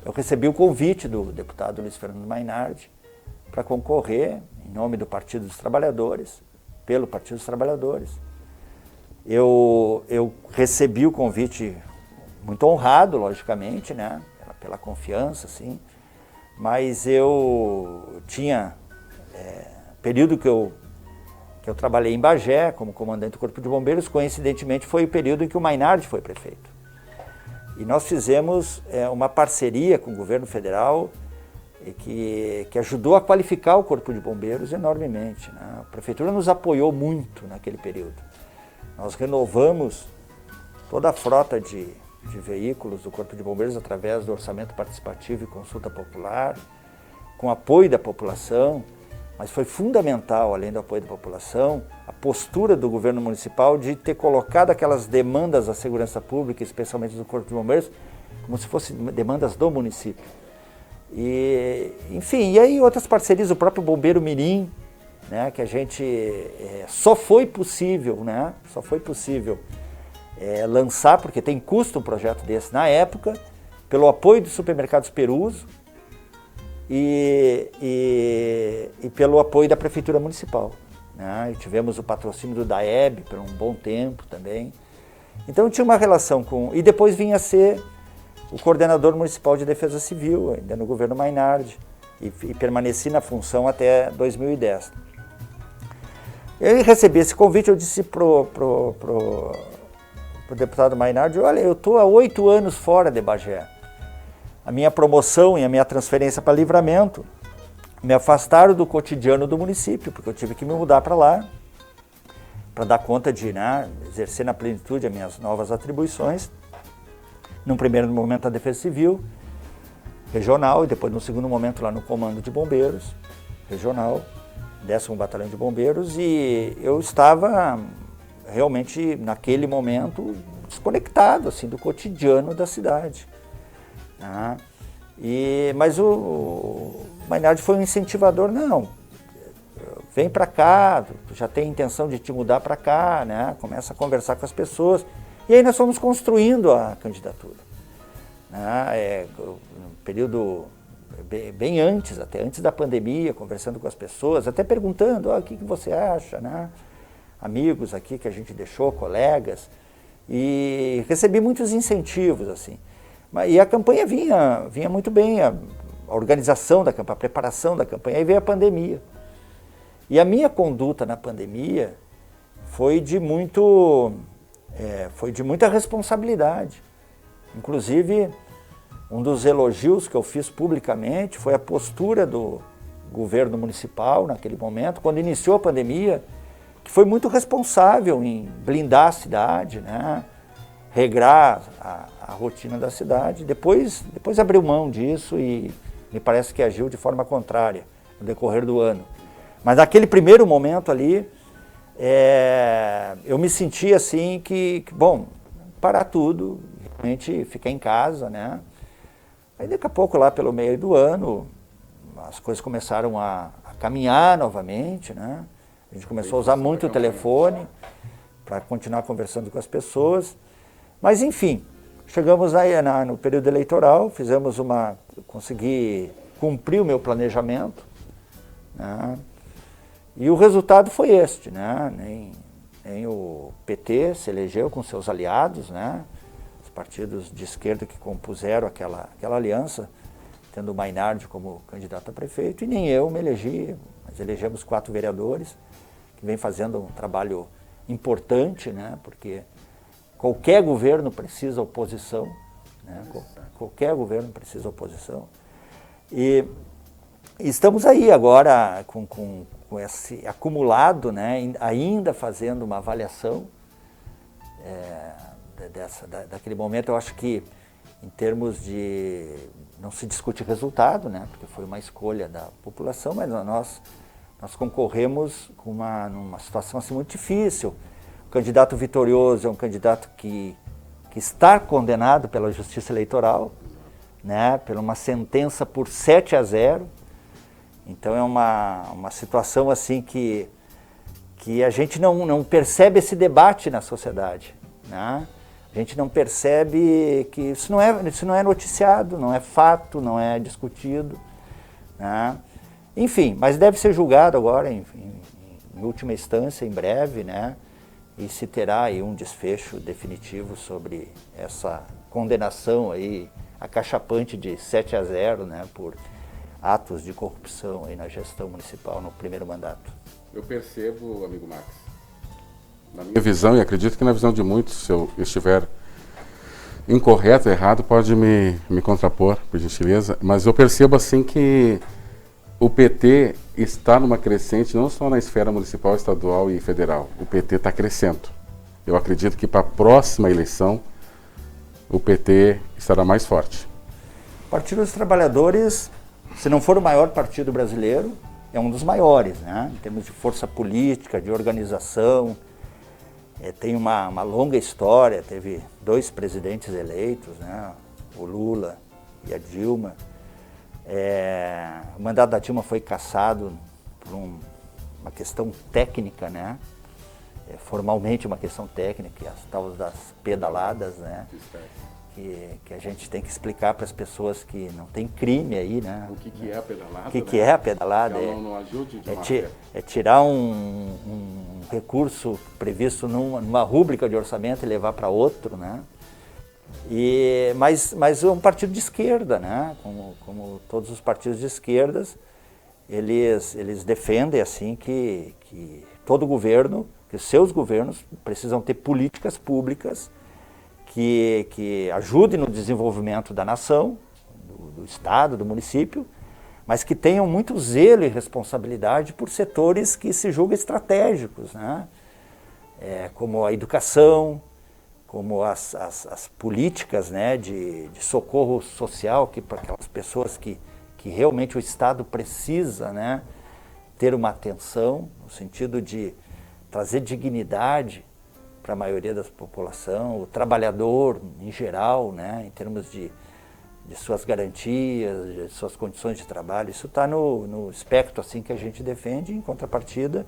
B: eu recebi o convite do deputado Luiz Fernando Mainardi para concorrer em nome do Partido dos Trabalhadores, pelo Partido dos Trabalhadores. Eu recebi o convite muito honrado, logicamente, né? Pela confiança, assim, mas eu tinha período que eu trabalhei em Bagé como comandante do Corpo de Bombeiros, coincidentemente foi o período em que o Mainardi foi prefeito. E nós fizemos uma parceria com o governo federal que ajudou a qualificar o Corpo de Bombeiros enormemente, né? A prefeitura nos apoiou muito naquele período. Nós renovamos toda a frota de veículos do Corpo de Bombeiros através do orçamento participativo e consulta popular, com apoio da população, mas foi fundamental, além do apoio da população, a postura do governo municipal de ter colocado aquelas demandas da segurança pública, especialmente do Corpo de Bombeiros, como se fossem demandas do município. E, enfim, e aí outras parcerias, o próprio Bombeiro Mirim, né, que a gente só foi possível lançar, porque tem custo um projeto desse na época, pelo apoio dos supermercados Peruso e pelo apoio da Prefeitura Municipal, né? E tivemos o patrocínio do DAEB por um bom tempo também. Então tinha uma relação com... E depois vinha a ser o coordenador municipal de defesa civil, ainda no governo Mainardi, e permaneci na função até 2010. Eu recebi esse convite, eu disse pro deputado Mainardi: olha, eu estou há 8 anos fora de Bagé. A minha promoção e a minha transferência para Livramento me afastaram do cotidiano do município, porque eu tive que me mudar para lá, para dar conta de, né, exercer na plenitude as minhas novas atribuições. Num primeiro momento a Defesa Civil regional e depois no segundo momento lá no Comando de Bombeiros regional, 10º Batalhão de Bombeiros, e eu estava realmente naquele momento desconectado assim do cotidiano da cidade, né? Mas o Mainardi foi um incentivador: não, vem para cá, tu já tem intenção de te mudar para cá, né? Começa a conversar com as pessoas. E aí nós fomos construindo a candidatura, né? No período bem antes, até antes da pandemia, conversando com as pessoas, até perguntando: o que você acha, né? Amigos aqui que a gente deixou, colegas, e recebi muitos incentivos, assim. E a campanha vinha muito bem, a organização da campanha, a preparação da campanha. Aí veio a pandemia. E a minha conduta na pandemia foi de muita responsabilidade. Inclusive, um dos elogios que eu fiz publicamente foi a postura do governo municipal naquele momento, quando iniciou a pandemia, que foi muito responsável em blindar a cidade, né? Regrar a rotina da cidade. Depois abriu mão disso e me parece que agiu de forma contrária no decorrer do ano. Mas naquele primeiro momento ali, eu me senti assim bom, parar tudo, realmente ficar em casa, né? Aí daqui a pouco, lá pelo meio do ano, as coisas começaram a caminhar novamente, né? A gente começou a usar muito o telefone para continuar conversando com as pessoas. Mas enfim, chegamos aí no período eleitoral, consegui cumprir o meu planejamento, né? E o resultado foi este, né? Nem o PT se elegeu com seus aliados, né? Os partidos de esquerda que compuseram aquela aliança, tendo o Mainardi como candidato a prefeito, e nem eu me elegi, mas elegemos 4 vereadores, que vem fazendo um trabalho importante, né? Porque qualquer governo precisa oposição, né? Qualquer governo precisa oposição. E estamos aí agora com esse acumulado, né? Ainda fazendo uma avaliação daquele momento. Eu acho que, em termos de... não se discute resultado, né? Porque foi uma escolha da população, mas nós concorremos numa situação assim muito difícil. O candidato vitorioso é um candidato que está condenado pela Justiça Eleitoral, né, por uma sentença por 7-0. Então é uma situação assim que a gente não percebe esse debate na sociedade, né? A gente não percebe que isso não é noticiado, não é fato, não é discutido, né? Enfim, mas deve ser julgado agora, em última instância, em breve, né? E se terá aí um desfecho definitivo sobre essa condenação aí acachapante de 7-0, né? Por atos de corrupção aí na gestão municipal no primeiro mandato.
A: Eu percebo, amigo Max, na minha visão, e acredito que na visão de muitos, se eu estiver incorreto, errado, pode me contrapor, por gentileza, mas eu percebo assim que o PT está numa crescente, não só na esfera municipal, estadual e federal. O PT está crescendo. Eu acredito que para a próxima eleição, o PT estará mais forte.
B: O Partido dos Trabalhadores, se não for o maior partido brasileiro, é um dos maiores, né? Em termos de força política, de organização. Tem uma longa história, teve 2 presidentes eleitos, né? O Lula e a Dilma. O mandato da Dilma foi cassado por uma questão técnica, né? Formalmente uma questão técnica, as tal das pedaladas, né? Que a gente tem que explicar para as pessoas que não tem crime aí, né?
A: O que é a pedalada?
B: O que é a pedalada?
A: Não ajude
B: é tirar um recurso previsto numa rúbrica de orçamento e levar para outro, né? Mas é um partido de esquerda, né? Como todos os partidos de esquerdas, eles defendem assim que todo governo, que os seus governos precisam ter políticas públicas que ajudem no desenvolvimento da nação, do estado, do município, mas que tenham muito zelo e responsabilidade por setores que se julgam estratégicos, né? Como a educação, como as políticas, né, de socorro social para aquelas pessoas que realmente o Estado precisa, né, ter uma atenção, no sentido de trazer dignidade para a maioria da população, o trabalhador em geral, né, em termos de suas garantias, de suas condições de trabalho. Isso está no espectro assim, que a gente defende, em contrapartida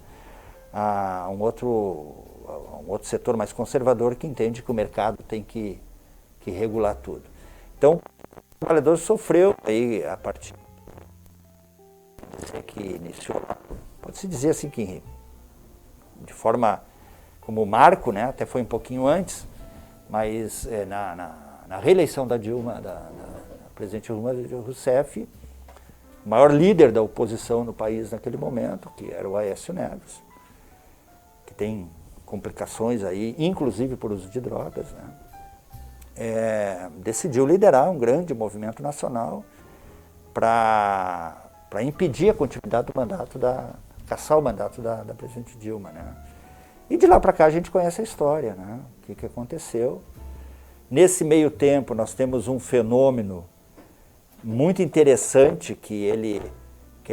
B: a um outro setor mais conservador que entende que o mercado tem que regular tudo. Então, o trabalhador sofreu aí a partir que iniciou, pode-se dizer assim que de forma como marco, né, até foi um pouquinho antes, mas na reeleição da Dilma, da presidente Dilma Rousseff, o maior líder da oposição no país naquele momento, que era o Aécio Neves, que tem complicações aí, inclusive por uso de drogas, né, decidiu liderar um grande movimento nacional para impedir a continuidade do mandato, cassar o mandato da presidente Dilma, né. E de lá para cá a gente conhece a história, né, o que aconteceu. Nesse meio tempo nós temos um fenômeno muito interessante que ele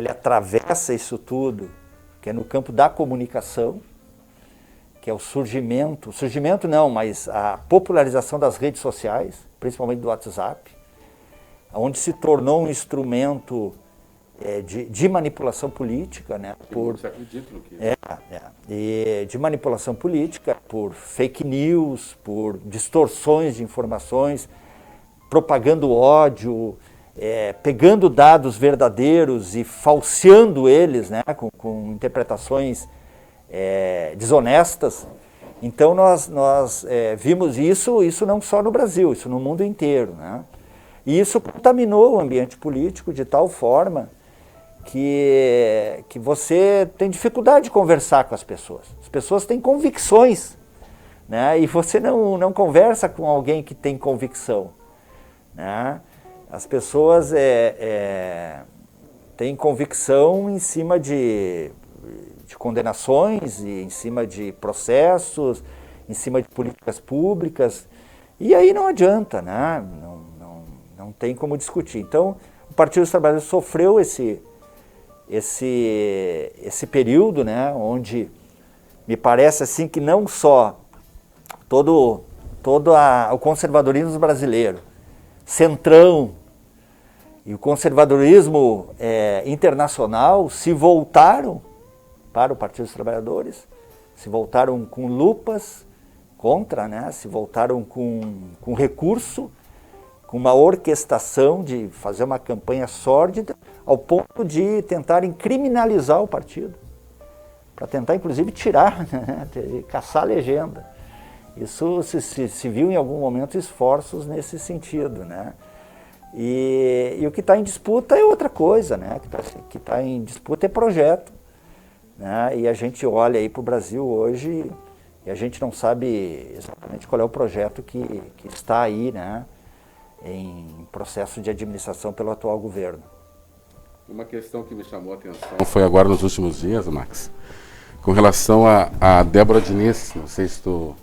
B: atravessa isso tudo, que é no campo da comunicação, que é o surgimento não, mas a popularização das redes sociais, principalmente do WhatsApp, onde se tornou um instrumento de manipulação política, né?
A: Você acredita no que?
B: E de manipulação política por fake news, por distorções de informações, propagando ódio, pegando dados verdadeiros e falseando eles, né? Com interpretações desonestas. Então nós vimos isso não só no Brasil, isso no mundo inteiro, né? E isso contaminou o ambiente político de tal forma que você tem dificuldade de conversar com as pessoas. As pessoas têm convicções, né? E você não conversa com alguém que tem convicção, né? As pessoas têm convicção em cima de condenações, e em cima de processos, em cima de políticas públicas, e aí não adianta, né? Não tem como discutir. Então, o Partido dos Trabalhadores sofreu esse período, né, onde me parece assim que não só todo o conservadorismo brasileiro, Centrão e o conservadorismo internacional se voltaram para o Partido dos Trabalhadores, se voltaram com lupas contra, né? Se voltaram com recurso, com uma orquestração de fazer uma campanha sórdida, ao ponto de tentarem criminalizar o partido, para tentar inclusive tirar, né? Caçar a legenda. Isso se viu em algum momento esforços nesse sentido, né? E o que está em disputa é outra coisa, né? O que tá em disputa é projeto, né? E a gente olha aí para o Brasil hoje e a gente não sabe exatamente qual é o projeto que está aí, né? Em processo de administração pelo atual governo.
A: Uma questão que me chamou a atenção foi agora nos últimos dias, Max, com relação a Débora Diniz, não sei se tu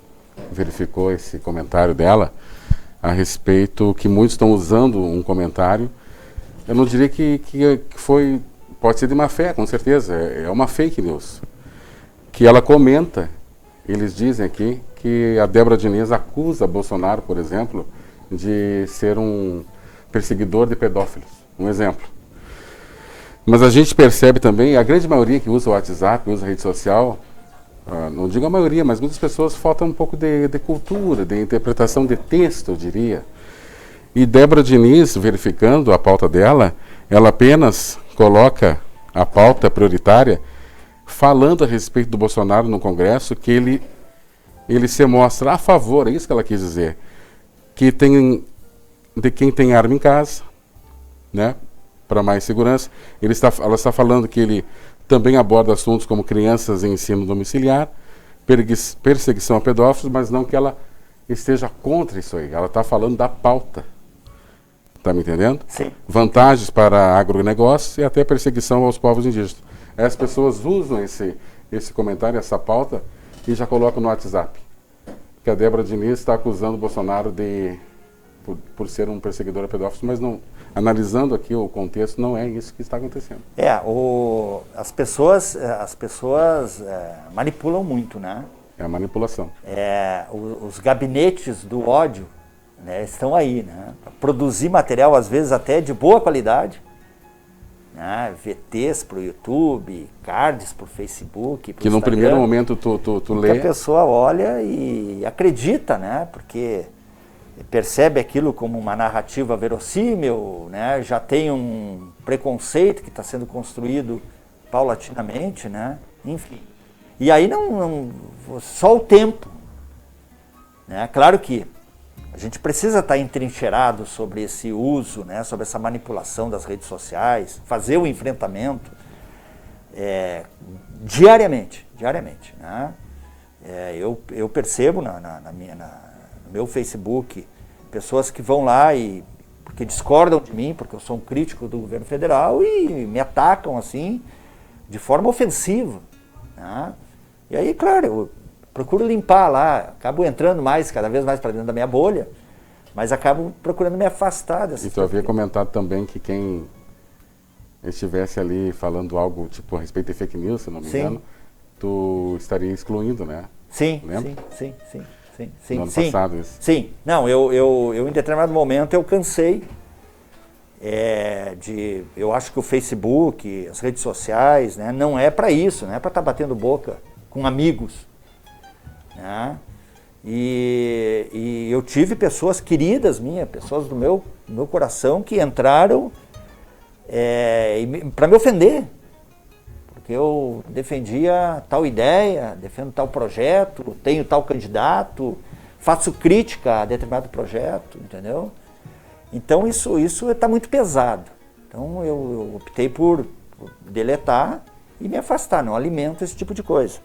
A: verificou esse comentário dela, a respeito que muitos estão usando um comentário, eu não diria que foi, pode ser de má fé, com certeza, é uma fake news, que ela comenta, eles dizem aqui, que a Débora Diniz acusa Bolsonaro, por exemplo, de ser um perseguidor de pedófilos, um exemplo. Mas a gente percebe também, a grande maioria que usa o WhatsApp, usa a rede social, não digo a maioria, mas muitas pessoas faltam um pouco de cultura, de interpretação de texto, eu diria. E Débora Diniz, verificando a pauta dela, ela apenas coloca a pauta prioritária falando a respeito do Bolsonaro no Congresso, que ele se mostra a favor, é isso que ela quis dizer, de quem tem arma em casa, né, para mais segurança. Ela está falando que ele também aborda assuntos como crianças em ensino domiciliar, perseguição a pedófilos, mas não que ela esteja contra isso aí. Ela está falando da pauta. Está me entendendo?
B: Sim.
A: Vantagens para agronegócio e até perseguição aos povos indígenas. As pessoas usam esse comentário, essa pauta, e já colocam no WhatsApp. Que a Débora Diniz está acusando o Bolsonaro por ser um perseguidor a pedófilos, mas não, analisando aqui o contexto, não é isso que está acontecendo.
B: As pessoas manipulam muito, né?
A: É a manipulação.
B: Os gabinetes do ódio, né, estão aí, né? Produzir material, às vezes até de boa qualidade, né? VTs para o YouTube, cards para o Facebook,
A: que no primeiro momento tu lê.
B: Que a pessoa olha e acredita, né? Porque percebe aquilo como uma narrativa verossímil, né? Já tem um preconceito que está sendo construído paulatinamente, né? Enfim. E aí só o tempo, né? Claro que a gente precisa estar entrincheirado sobre esse uso, né? Sobre essa manipulação das redes sociais, fazer o enfrentamento diariamente, né? Eu percebo no meu Facebook pessoas que vão lá porque discordam de mim, porque eu sou um crítico do governo federal e me atacam assim de forma ofensiva, né? E aí, claro, eu procuro limpar lá, acabo entrando cada vez mais para dentro da minha bolha, mas acabo procurando me afastar dessa.
A: E tu havia comentado também que quem estivesse ali falando algo tipo a respeito de fake news, se não me engano, tu estaria excluindo, né?
B: Sim,
A: lembra?
B: Sim.
A: No ano passado isso.
B: Sim, não, eu em determinado momento eu cansei eu acho que o Facebook, as redes sociais, né, não é para isso, não é para estar batendo boca com amigos, né? E eu tive pessoas queridas minhas, pessoas do meu coração que entraram para me ofender, porque eu defendia tal ideia, defendo tal projeto, tenho tal candidato, faço crítica a determinado projeto, entendeu? Então isso está muito pesado. Então eu optei por deletar e me afastar, não alimento esse tipo de coisa.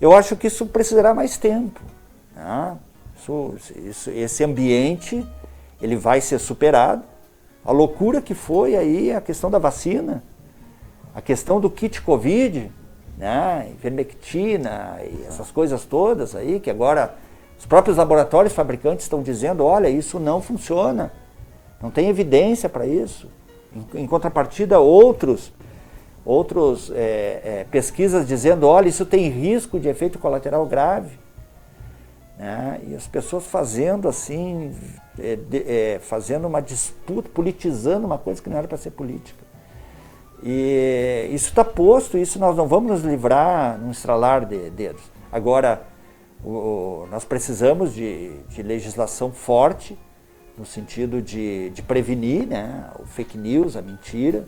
B: Eu acho que isso precisará mais tempo, né? Esse ambiente ele vai ser superado. A loucura que foi aí a questão da vacina, a questão do kit Covid, né? Ivermectina e essas coisas todas aí, que agora os próprios laboratórios fabricantes estão dizendo, olha, isso não funciona, não tem evidência para isso. Em contrapartida, outros pesquisas dizendo, olha, isso tem risco de efeito colateral grave. né? E as pessoas fazendo assim, fazendo uma disputa, politizando uma coisa que não era para ser política. E isso está posto, isso nós não vamos nos livrar num estralar de dedos. Agora, nós precisamos de legislação forte, no sentido de prevenir, né, o fake news, a mentira.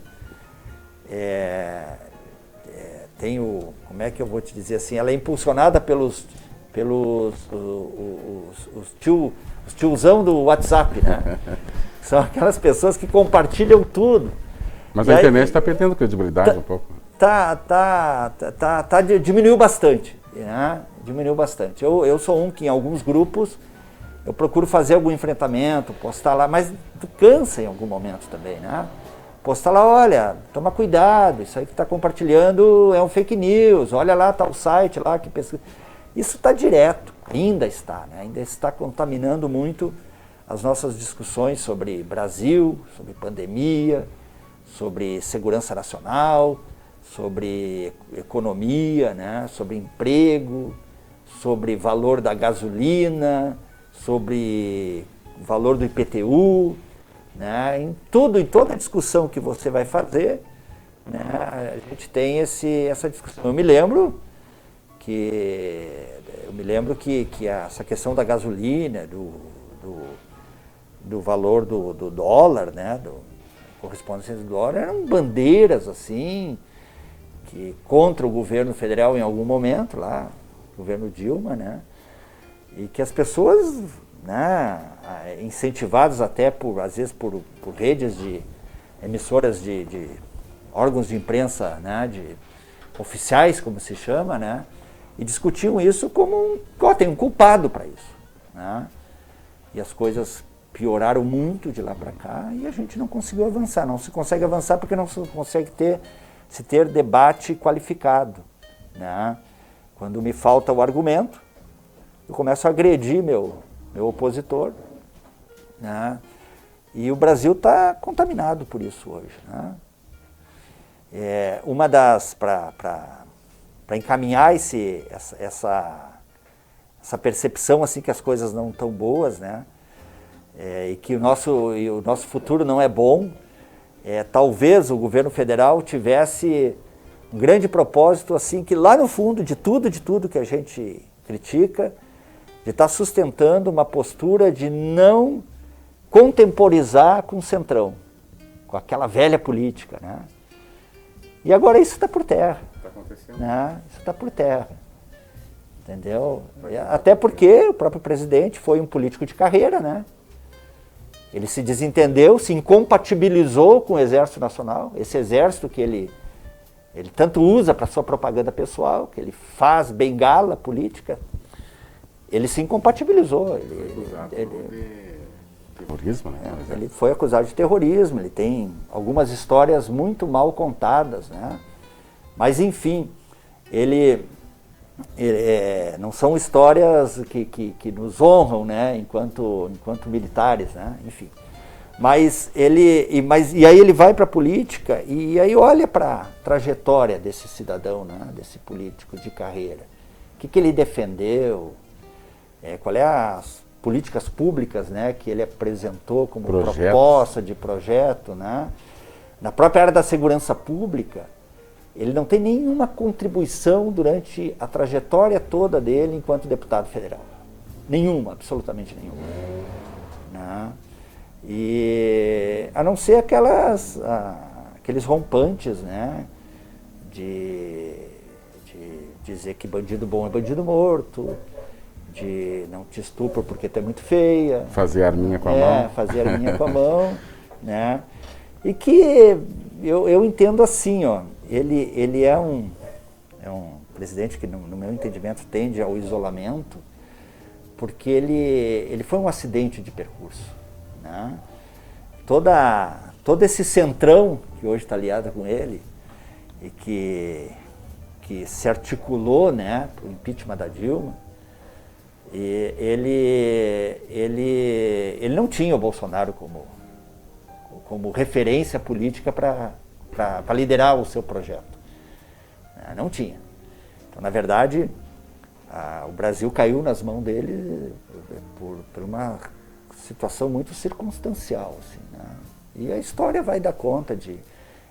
B: Como é que eu vou te dizer assim, ela é impulsionada pelos tiozão do WhatsApp, né? São aquelas pessoas que compartilham tudo.
A: Mas a internet está perdendo credibilidade um pouco.
B: Diminuiu bastante, né? Diminuiu bastante. Eu sou um que em alguns grupos eu procuro fazer algum enfrentamento, postar lá, mas tu cansa em algum momento também, né? Postar lá, olha, toma cuidado, isso aí que está compartilhando é um fake news, olha lá, tá o site lá que pesquisa. Isso está direto, ainda está, né? Ainda está contaminando muito as nossas discussões sobre Brasil, sobre pandemia, sobre segurança nacional, sobre economia, né? Sobre emprego, sobre valor da gasolina, sobre valor do IPTU, né? Em toda a discussão que você vai fazer, né? A gente tem essa discussão. Eu me lembro que essa questão da gasolina, do valor do dólar, né? Correspondência do dólar, eram bandeiras assim, que contra o governo federal em algum momento, lá, o governo Dilma, né? E que as pessoas, né, incentivadas até às vezes por redes de emissoras de órgãos de imprensa, né, oficiais, como se chama, né? E discutiam isso como tem um culpado para isso, né? E as coisas pioraram muito de lá para cá e a gente não conseguiu avançar. Não se consegue avançar porque não se consegue se ter debate qualificado, né? Quando me falta o argumento, eu começo a agredir meu opositor, né? E o Brasil está contaminado por isso hoje, né? Uma das, para encaminhar essa percepção assim que as coisas não estão boas, né? E que o nosso futuro não é bom, talvez o governo federal tivesse um grande propósito assim, que lá no fundo de tudo que a gente critica, de estar sustentando uma postura de não contemporizar com o Centrão, com aquela velha política, né? E agora isso está por terra.
A: Está acontecendo.
B: Né? Isso está por terra. Entendeu? Até porque o próprio presidente foi um político de carreira, né? Ele se desentendeu, se incompatibilizou com o Exército Nacional, esse exército que ele tanto usa para sua propaganda pessoal, que ele faz bengala política, ele se incompatibilizou.
A: Terrorismo, né?
B: Ele foi acusado de terrorismo, ele tem algumas histórias muito mal contadas, né? Mas enfim, não são histórias que nos honram, né? Enquanto militares, né? Enfim. E aí ele vai para a política e aí olha para a trajetória desse cidadão, né? Desse político de carreira. O que ele defendeu, qual é as políticas públicas, né, que ele apresentou como proposta de projeto, né? Na própria área da segurança pública, ele não tem nenhuma contribuição durante a trajetória toda dele enquanto deputado federal. Nenhuma, absolutamente nenhuma. Né? E a não ser aqueles rompantes, né, de dizer que bandido bom é bandido morto, de não te estupro porque tu é muito feia.
A: Fazer arminha com a mão.
B: Fazer arminha com a mão, né? E que eu entendo assim, ó, ele é um presidente que, no meu entendimento, tende ao isolamento, porque ele foi um acidente de percurso, né? Todo esse centrão que hoje está aliado com ele e que se articulou, né, para o impeachment da Dilma, e ele não tinha o Bolsonaro como referência política para liderar o seu projeto. Não tinha. Então, na verdade, O Brasil caiu nas mãos dele por uma situação muito circunstancial, assim, né? E a história vai dar conta de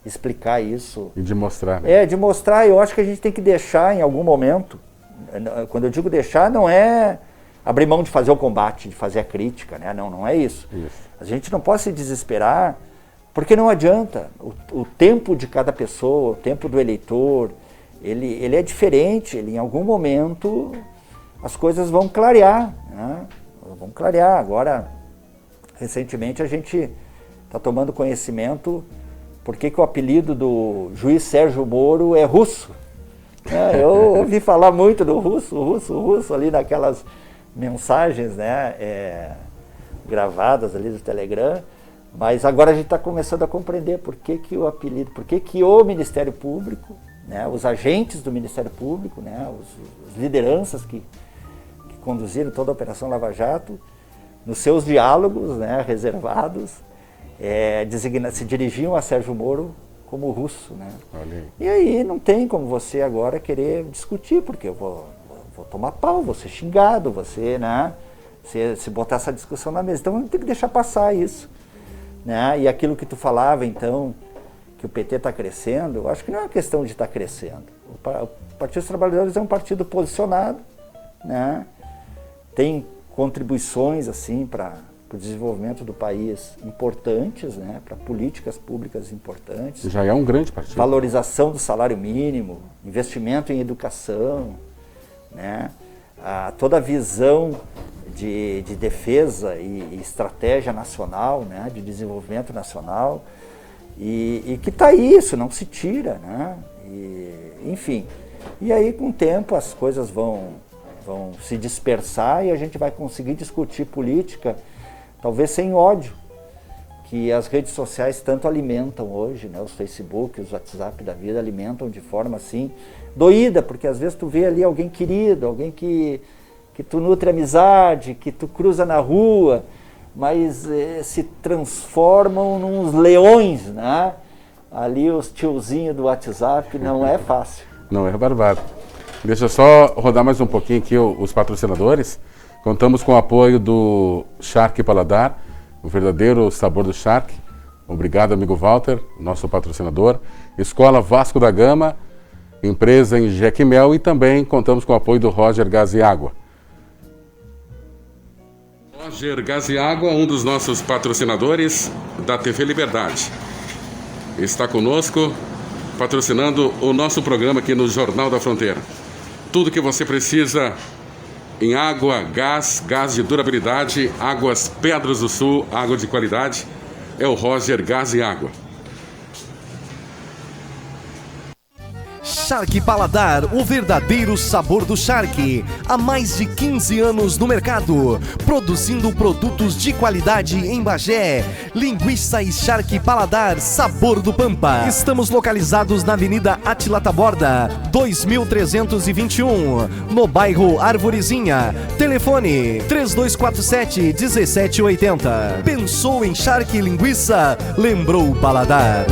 B: explicar isso.
A: E de mostrar. Né?
B: De mostrar. Eu acho que a gente tem que deixar em algum momento, quando eu digo deixar, não é abrir mão de fazer o combate, de fazer a crítica, né? Não é isso. A gente não pode se desesperar, porque não adianta. O tempo de cada pessoa, o tempo do eleitor, ele é diferente. Ele, em algum momento, as coisas vão clarear, né? Vão clarear. Agora, recentemente, a gente está tomando conhecimento por que o apelido do juiz Sérgio Moro é Russo. Eu ouvi falar muito do russo ali naquelas mensagens, né, gravadas ali do Telegram, mas agora a gente está começando a compreender por que o apelido, por que o Ministério Público, né, os agentes do Ministério Público, né, as lideranças que conduziram toda a Operação Lava Jato, nos seus diálogos, né, reservados, se dirigiam a Sérgio Moro como russo, né? E aí não tem como você agora querer discutir, porque eu vou tomar pau, vou ser xingado, né? Se botar essa discussão na mesa. Então tem que deixar passar isso, né? E aquilo que tu falava, então, que o PT está crescendo, eu acho que não é uma questão de estar crescendo. O Partido dos Trabalhadores é um partido posicionado, né? Tem contribuições assim para o desenvolvimento do país importantes, né, para políticas públicas importantes.
A: Já é um grande partido.
B: Valorização do salário mínimo, investimento em educação, né, toda a visão de defesa e estratégia nacional, né, de desenvolvimento nacional, e que está isso, não se tira, né, enfim. E aí, com o tempo, as coisas vão se dispersar e a gente vai conseguir discutir política talvez sem ódio, que as redes sociais tanto alimentam hoje, né? Os Facebook, os WhatsApp da vida alimentam de forma assim, doída, porque às vezes tu vê ali alguém querido, alguém que tu nutre amizade, que tu cruza na rua, mas se transformam nos leões, né? Ali os tiozinhos do WhatsApp, não é fácil.
A: Não é barbado. Deixa eu só rodar mais um pouquinho aqui os patrocinadores. Contamos com o apoio do Shark Paladar, o verdadeiro sabor do Shark. Obrigado, amigo Walter, nosso patrocinador. Escola Vasco da Gama, empresa em Jequimel, e também contamos com o apoio do Roger Gás e Água. Roger Gás e Água, um dos nossos patrocinadores da TV Liberdade. Está conosco, patrocinando o nosso programa aqui no Jornal da Fronteira. Tudo que você precisa em água, gás de durabilidade, Águas Pedras do Sul, água de qualidade, é o Roger Gás e Água.
C: Shark Paladar, o verdadeiro sabor do Shark. Há mais de 15 anos no mercado, produzindo produtos de qualidade em Bagé. Linguiça e Shark Paladar, sabor do Pampa. Estamos localizados na Avenida Átila Taborda, 2321, no bairro Arvorezinha. Telefone 3247-1780. Pensou em Shark e Linguiça? Lembrou o Paladar.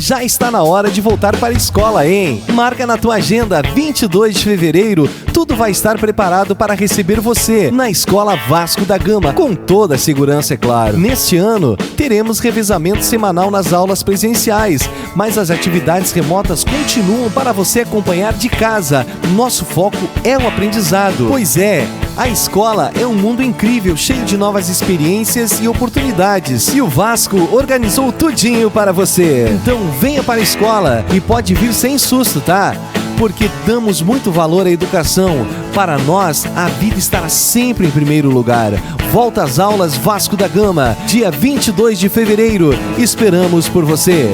C: Já está na hora de voltar para a escola, hein? Marca na tua agenda, 22 de fevereiro, tudo vai estar preparado para receber você na Escola Vasco da Gama, com toda a segurança, é claro. Neste ano, teremos revezamento semanal nas aulas presenciais, mas as atividades remotas continuam para você acompanhar de casa. Nosso foco é o aprendizado. Pois é, a escola é um mundo incrível, cheio de novas experiências e oportunidades. E o Vasco organizou tudinho para você. Então venha para a escola e pode vir sem susto, tá? Porque damos muito valor à educação. Para nós, a vida estará sempre em primeiro lugar. Volta às aulas Vasco da Gama, dia 22 de fevereiro. Esperamos por você.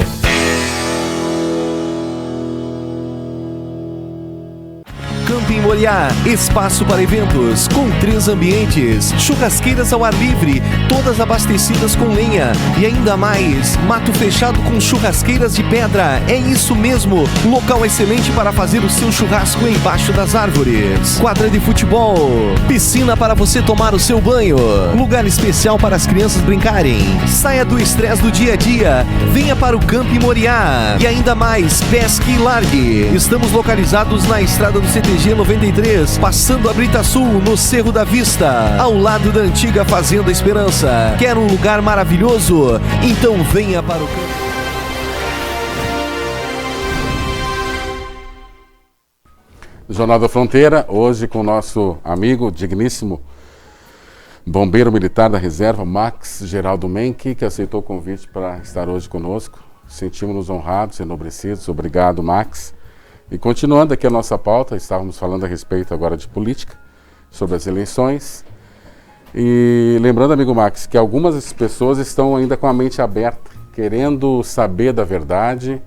C: Moriá, espaço para eventos, com 3 ambientes, churrasqueiras ao ar livre, todas abastecidas com lenha e ainda mais, mato fechado com churrasqueiras de pedra. É isso mesmo, local excelente para fazer o seu churrasco embaixo das árvores. Quadra de futebol, piscina para você tomar o seu banho, lugar especial para as crianças brincarem. Saia do estresse do dia a dia, venha para o Camp Moriá. E ainda mais, pesque e largue. Estamos localizados na estrada do CTG 93, passando a Brita Sul, no Cerro da Vista, ao lado da antiga Fazenda Esperança. Quer um lugar maravilhoso? Então venha para o Camp.
A: Jornal da Fronteira, hoje com o nosso amigo digníssimo bombeiro militar da reserva, Max Geraldo Menck, que aceitou o convite para estar hoje conosco. Sentimos-nos honrados, enobrecidos. Obrigado, Max. E continuando aqui a nossa pauta, estávamos falando a respeito agora de política, sobre as eleições. E lembrando, amigo Max, que algumas pessoas estão ainda com a mente aberta, querendo saber da verdade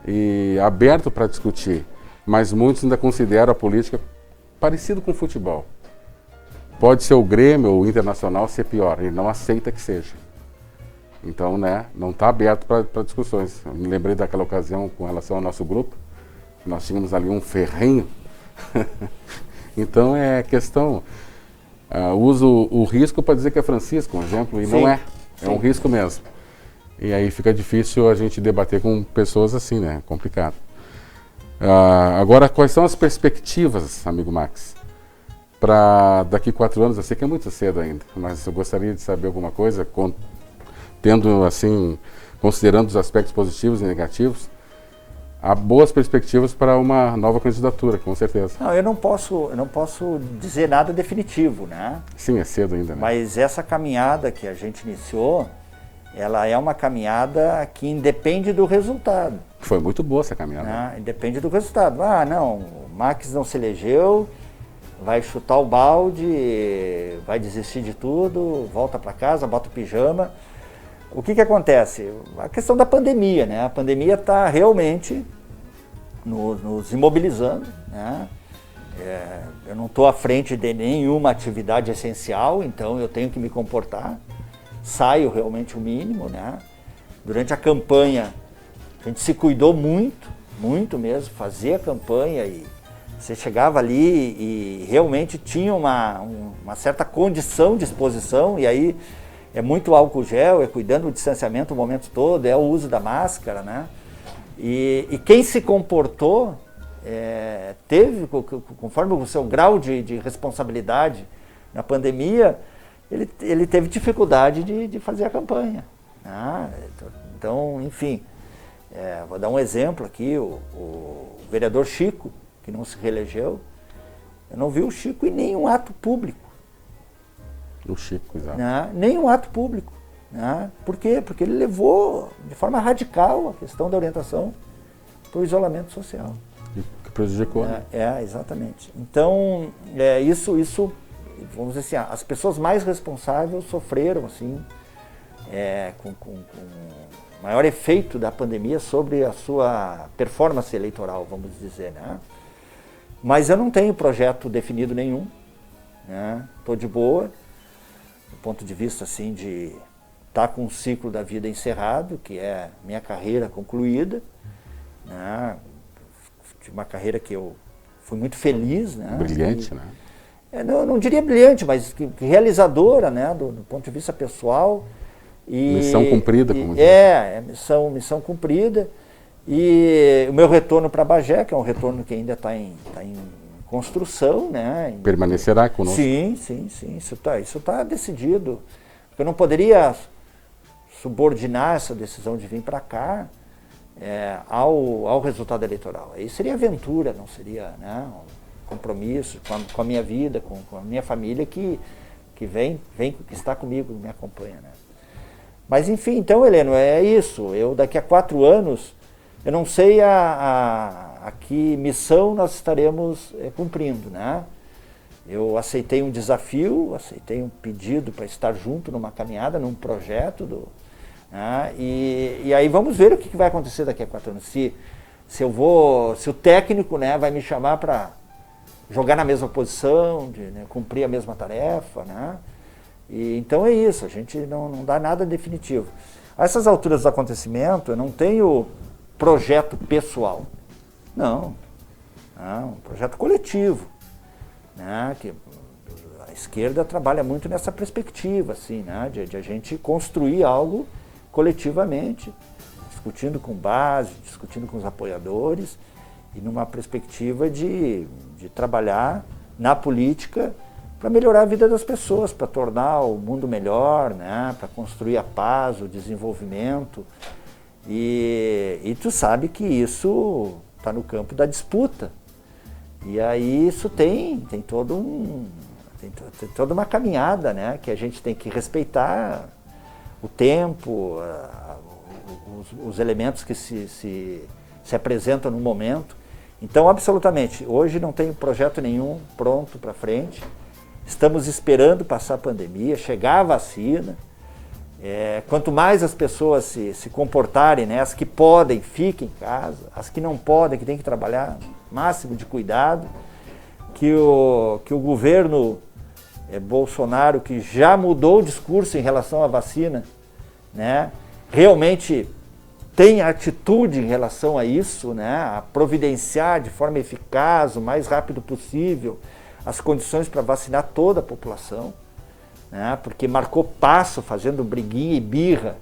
A: e aberto para discutir. Mas muitos ainda consideram a política parecido com o futebol. Pode ser o Grêmio ou o Internacional ser pior, ele não aceita que seja. Então, né, não está aberto para discussões. Eu me lembrei daquela ocasião com relação ao nosso grupo, nós tínhamos ali um ferrenho. Então é questão, uso o risco para dizer que é Francisco, um exemplo, e sim, não é, é um risco mesmo. E aí fica difícil a gente debater com pessoas assim, né, complicado. Agora, quais são as perspectivas, amigo Max, para daqui 4 anos? Eu sei que é muito cedo ainda, mas eu gostaria de saber alguma coisa, tendo assim, considerando os aspectos positivos e negativos, há boas perspectivas para uma nova candidatura, com certeza.
B: Não, eu não posso dizer nada definitivo, né?
A: Sim, é cedo ainda, né?
B: Mas essa caminhada que a gente iniciou, ela é uma caminhada que independe do resultado.
A: Foi muito boa essa caminhada.
B: Né? Independe do resultado. Ah, não, o Max não se elegeu, vai chutar o balde, vai desistir de tudo, volta para casa, bota o pijama. O que acontece? A questão da pandemia, né? A pandemia está realmente nos imobilizando, né? Eu não estou à frente de nenhuma atividade essencial, então eu tenho que me comportar. Saio realmente o mínimo, né? Durante a campanha, a gente se cuidou muito, muito mesmo, fazia a campanha e você chegava ali e realmente tinha uma certa condição de exposição, e aí é muito álcool gel, é cuidando do distanciamento o momento todo, é o uso da máscara, né? E quem se comportou teve, conforme o seu grau de responsabilidade na pandemia, ele teve dificuldade de fazer a campanha. Então, enfim, vou dar um exemplo aqui, o vereador Chico, que não se reelegeu, eu não vi o Chico em nenhum ato público.
A: O Chico, exato.
B: Nenhum ato público. Por quê? Porque ele levou de forma radical a questão da orientação para o isolamento social.
A: Que prejudicou, né?
B: Exatamente. Então, isso, vamos dizer assim, as pessoas mais responsáveis sofreram, assim, com maior efeito da pandemia sobre a sua performance eleitoral, vamos dizer, né? Mas eu não tenho projeto definido nenhum, né? Estou de boa, do ponto de vista, assim, de estar com um ciclo da vida encerrado, que é minha carreira concluída, né? De uma carreira que eu fui muito feliz, né?
A: Brilhante, né?
B: Não diria brilhante, mas que realizadora, né? Do ponto de vista pessoal.
A: Missão cumprida, como diz.
B: Missão cumprida. E o meu retorno para Bagé, que é um retorno que ainda está em construção, né?
A: Permanecerá conosco?
B: Sim. Isso tá decidido. Eu não poderia subordinar essa decisão de vir para cá ao resultado eleitoral. Aí seria aventura, não seria, né, um compromisso com a minha vida, com a minha família que vem, que está comigo, me acompanha, né? Mas enfim, então, Heleno, é isso. Eu daqui a 4 anos, eu não sei a que missão nós estaremos cumprindo, né? Eu aceitei um desafio, aceitei um pedido para estar junto numa caminhada, num projeto, né? E aí vamos ver o que vai acontecer daqui a 4 anos. Se o técnico, né, vai me chamar para jogar na mesma posição, de, né, cumprir a mesma tarefa, né? E, então é isso, a gente não dá nada definitivo. A essas alturas do acontecimento, eu não tenho projeto pessoal, não, um projeto coletivo, né? Que a esquerda trabalha muito nessa perspectiva, assim, né? De a gente construir algo coletivamente, discutindo com base, discutindo com os apoiadores, e numa perspectiva de trabalhar na política para melhorar a vida das pessoas, para tornar o mundo melhor, né? Para construir a paz, o desenvolvimento. E tu sabe que isso está no campo da disputa. E aí isso tem toda uma caminhada, né? Que a gente tem que respeitar o tempo, os elementos que se apresentam no momento. Então, absolutamente, hoje não tem projeto nenhum pronto para frente. Estamos esperando passar a pandemia, chegar a vacina. Quanto mais as pessoas se comportarem, né, as que podem, fiquem em casa, as que não podem, que têm que trabalhar, máximo de cuidado, que o governo Bolsonaro, que já mudou o discurso em relação à vacina, né, realmente tem atitude em relação a isso, né, a providenciar de forma eficaz, o mais rápido possível, as condições para vacinar toda a população, né, porque marcou passo fazendo briguinha e birra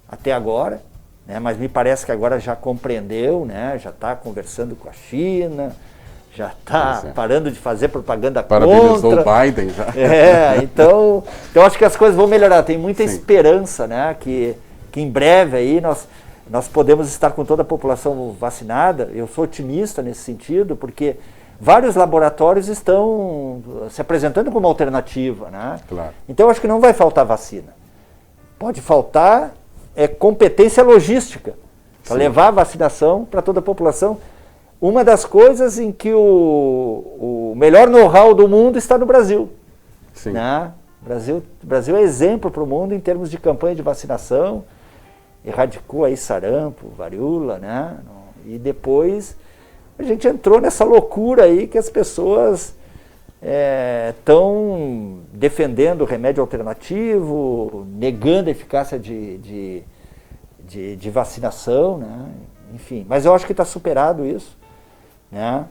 B: até agora, né, mas me parece que agora já compreendeu, né, já está conversando com a China, já está parando de fazer propaganda
A: Parabenizou
B: contra.
A: o Biden já.
B: Então acho que as coisas vão melhorar, tem muita esperança, né, que em breve aí nós podemos estar com toda a população vacinada. Eu sou otimista nesse sentido, porque vários laboratórios estão se apresentando como alternativa, né?
A: Claro.
B: Então eu acho que não vai faltar vacina. Pode faltar competência logística para levar a vacinação para toda a população. Uma das coisas em que o melhor know-how do mundo está no Brasil.
A: Sim.
B: Né? O Brasil é exemplo para o mundo em termos de campanha de vacinação. Erradicou aí sarampo, varíola, né? E depois a gente entrou nessa loucura aí que as pessoas estão defendendo o remédio alternativo, negando a eficácia de vacinação, né? Enfim, mas eu acho que está superado isso, né?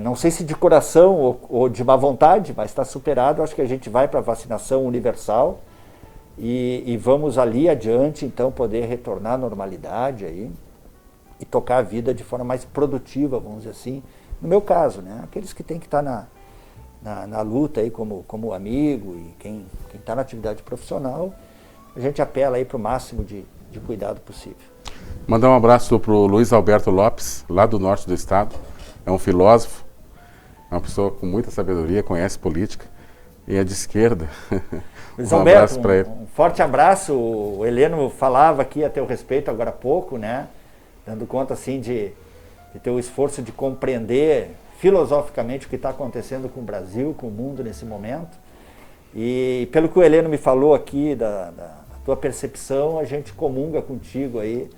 B: Não sei se de coração ou de má vontade, mas está superado. Eu acho que a gente vai para a vacinação universal e vamos ali adiante, então, poder retornar à normalidade aí e tocar a vida de forma mais produtiva, vamos dizer assim, no meu caso, né? Aqueles que têm que estar na luta aí como amigo e quem está na atividade profissional, a gente apela aí para o máximo de cuidado possível.
A: Mandar um abraço para o Luiz Alberto Lopes, lá do norte do estado. É um filósofo, é uma pessoa com muita sabedoria, conhece política e é de esquerda.
B: Luiz Alberto, um forte abraço. O Heleno falava aqui a teu respeito agora há pouco, né? Dando conta assim de ter o esforço de compreender filosoficamente o que está acontecendo com o Brasil, com o mundo nesse momento. E pelo que o Heleno me falou aqui, da tua percepção, a gente comunga contigo aí.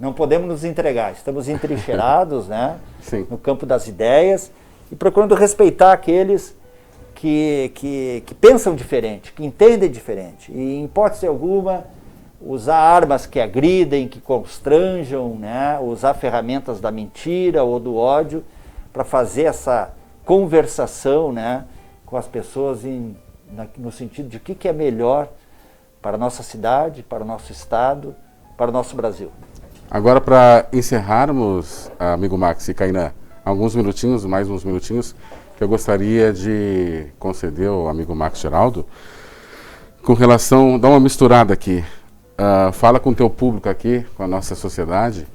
B: Não podemos nos entregar, estamos entrincheirados, né?
A: Sim.
B: No campo das ideias e procurando respeitar aqueles que pensam diferente, que entendem diferente. E, em hipótese alguma, usar armas que agridem, que constranjam, né? Usar ferramentas da mentira ou do ódio para fazer essa conversação, né? Com as pessoas no sentido de o que é melhor para a nossa cidade, para o nosso estado, para o nosso Brasil.
A: Agora, para encerrarmos, amigo Max e Kainan, mais uns minutinhos, que eu gostaria de conceder ao amigo Max Geraldo, com relação, dá uma misturada aqui, fala com o teu público aqui, com a nossa sociedade,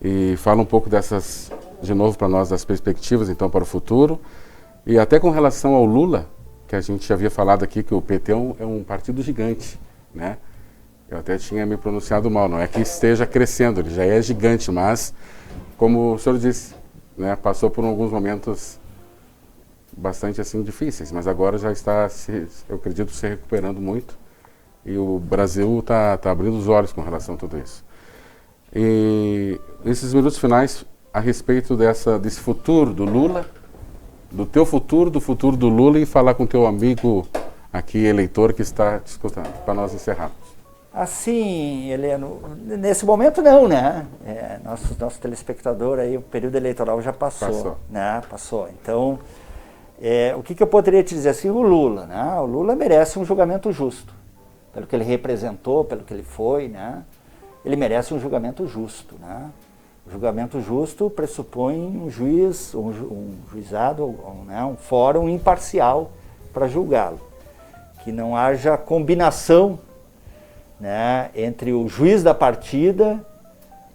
A: e fala um pouco dessas, de novo para nós, das perspectivas, então, para o futuro, e até com relação ao Lula, que a gente já havia falado aqui, que o PT é um partido gigante, né? Eu até tinha me pronunciado mal, não é que esteja crescendo, ele já é gigante, mas, como o senhor disse, né, passou por alguns momentos bastante assim difíceis, mas agora já está, eu acredito, se recuperando muito, e o Brasil está abrindo os olhos com relação a tudo isso. E esses minutos finais, a respeito desse futuro do Lula do teu futuro, do futuro do Lula e falar com teu amigo aqui, eleitor, que está te escutando, para nós encerrarmos.
B: Assim, Heleno, nesse momento não, né? Nosso telespectador aí, o período eleitoral já passou. Né? Passou. Então, o que eu poderia te dizer assim? O Lula, né? O Lula merece um julgamento justo. Pelo que ele representou, pelo que ele foi, né? Ele merece um julgamento justo, né? O julgamento justo pressupõe um juiz, um juizado, um fórum imparcial para julgá-lo. Que não haja combinação, né, entre o juiz da partida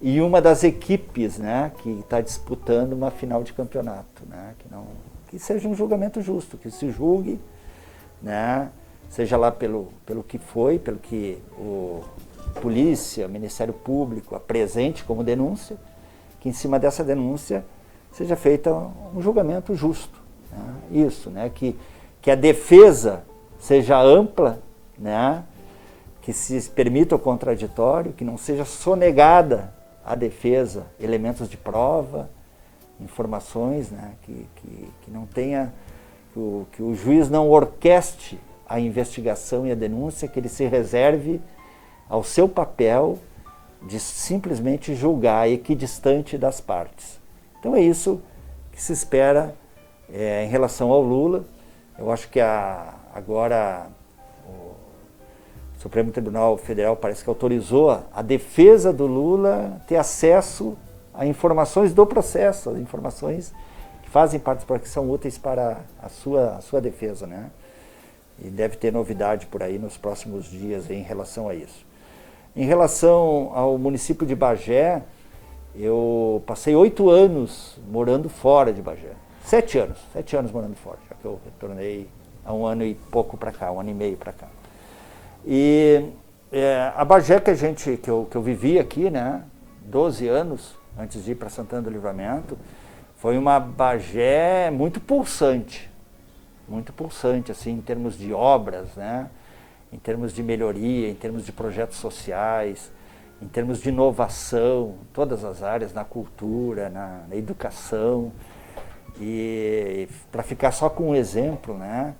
B: e uma das equipes, né, que está disputando uma final de campeonato, né, que seja um julgamento justo, que se julgue, né, seja lá pelo que foi, pelo que o polícia, o Ministério Público apresente como denúncia, que em cima dessa denúncia seja feita um julgamento justo, né, isso, né, que a defesa seja ampla, né, que se permita o contraditório, que não seja sonegada à defesa elementos de prova, informações, né, que não tenha, que o juiz não orquestre a investigação e a denúncia, que ele se reserve ao seu papel de simplesmente julgar equidistante das partes. Então é isso que se espera em relação ao Lula. Eu acho que agora o Supremo Tribunal Federal parece que autorizou a defesa do Lula ter acesso a informações do processo, as informações que fazem parte, que são úteis para a sua defesa, né? E deve ter novidade por aí nos próximos dias em relação a isso. Em relação ao município de Bagé, eu passei 8 anos morando fora de Bagé. 7 anos morando fora, já que eu retornei há 1 ano e pouco para cá, 1 ano e meio para cá. E a Bagé que eu vivi aqui, né, 12 anos antes de ir para Santana do Livramento, foi uma Bagé muito pulsante assim, em termos de obras, né, em termos de melhoria, em termos de projetos sociais, em termos de inovação, todas as áreas, na cultura, na educação. E para ficar só com um exemplo, né,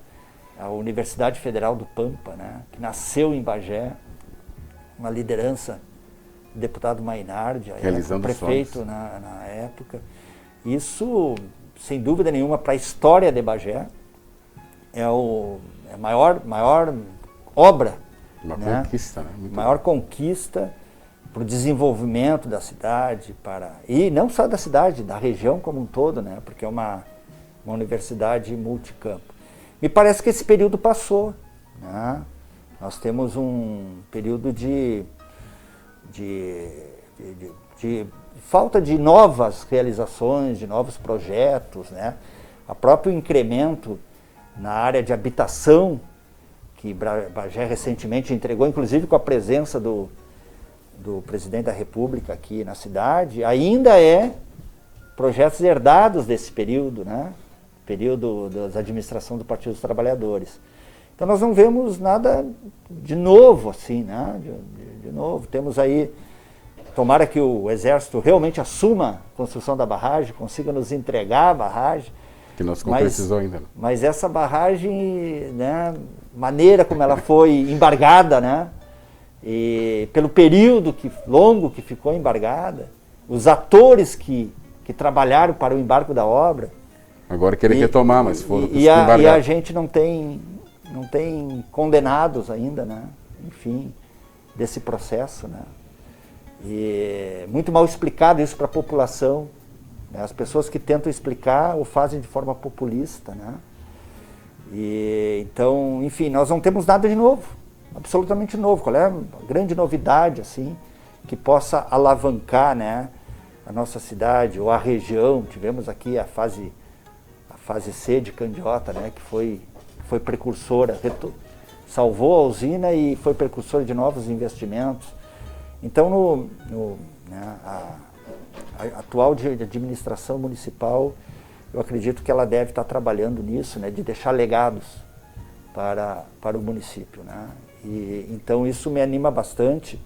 B: a Universidade Federal do Pampa, né, que nasceu em Bagé, uma liderança do deputado Mainardi, prefeito na época. Isso, sem dúvida nenhuma, para a história de Bagé, é a maior obra,
A: uma conquista, né?
B: Maior conquista para o desenvolvimento da cidade, e não só da cidade, da região como um todo, né, porque é uma universidade multicampo. Me parece que esse período passou, né? Nós temos um período de falta de novas realizações, de novos projetos, né? O próprio incremento na área de habitação, que Bagé recentemente entregou, inclusive com a presença do presidente da República aqui na cidade, ainda é projetos herdados desse período, né? Período da administração do Partido dos Trabalhadores. Então nós não vemos nada de novo assim, né? De novo. Temos aí, tomara que o Exército realmente assuma a construção da barragem, consiga nos entregar a barragem.
A: Que não se concretizou ainda.
B: Mas essa barragem, né, maneira como ela foi embargada, né? E pelo período longo que ficou embargada, os atores que trabalharam para o embargo da obra.
A: Agora querem retomar, mas foram
B: e a gente não tem condenados ainda, né? Enfim, desse processo, né? E muito mal explicado isso para a população, né? As pessoas que tentam explicar o fazem de forma populista, né? E então, enfim, nós não temos nada de novo, absolutamente novo. Qual é a grande novidade, assim, que possa alavancar, né, a nossa cidade ou a região? Tivemos aqui a fase C de Candiota, né, que foi precursora, salvou a usina e foi precursora de novos investimentos. Então, a atual administração municipal, eu acredito que ela deve estar trabalhando nisso, né, de deixar legados para o município, né? E então isso me anima bastante,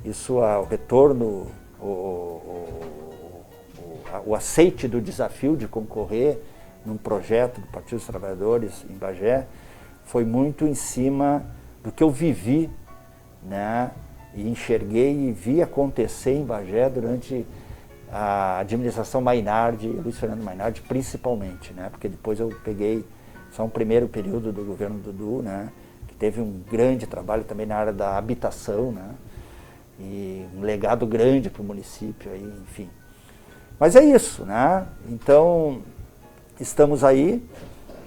B: o retorno, o aceite do desafio de concorrer num projeto do Partido dos Trabalhadores em Bagé, foi muito em cima do que eu vivi, né, e enxerguei e vi acontecer em Bagé durante a administração Mainardi, Luiz Fernando Mainardi principalmente, né, porque depois eu peguei só um primeiro período do governo Dudu, né, que teve um grande trabalho também na área da habitação, né, e um legado grande para o município, aí, enfim. Mas é isso, né, então estamos aí,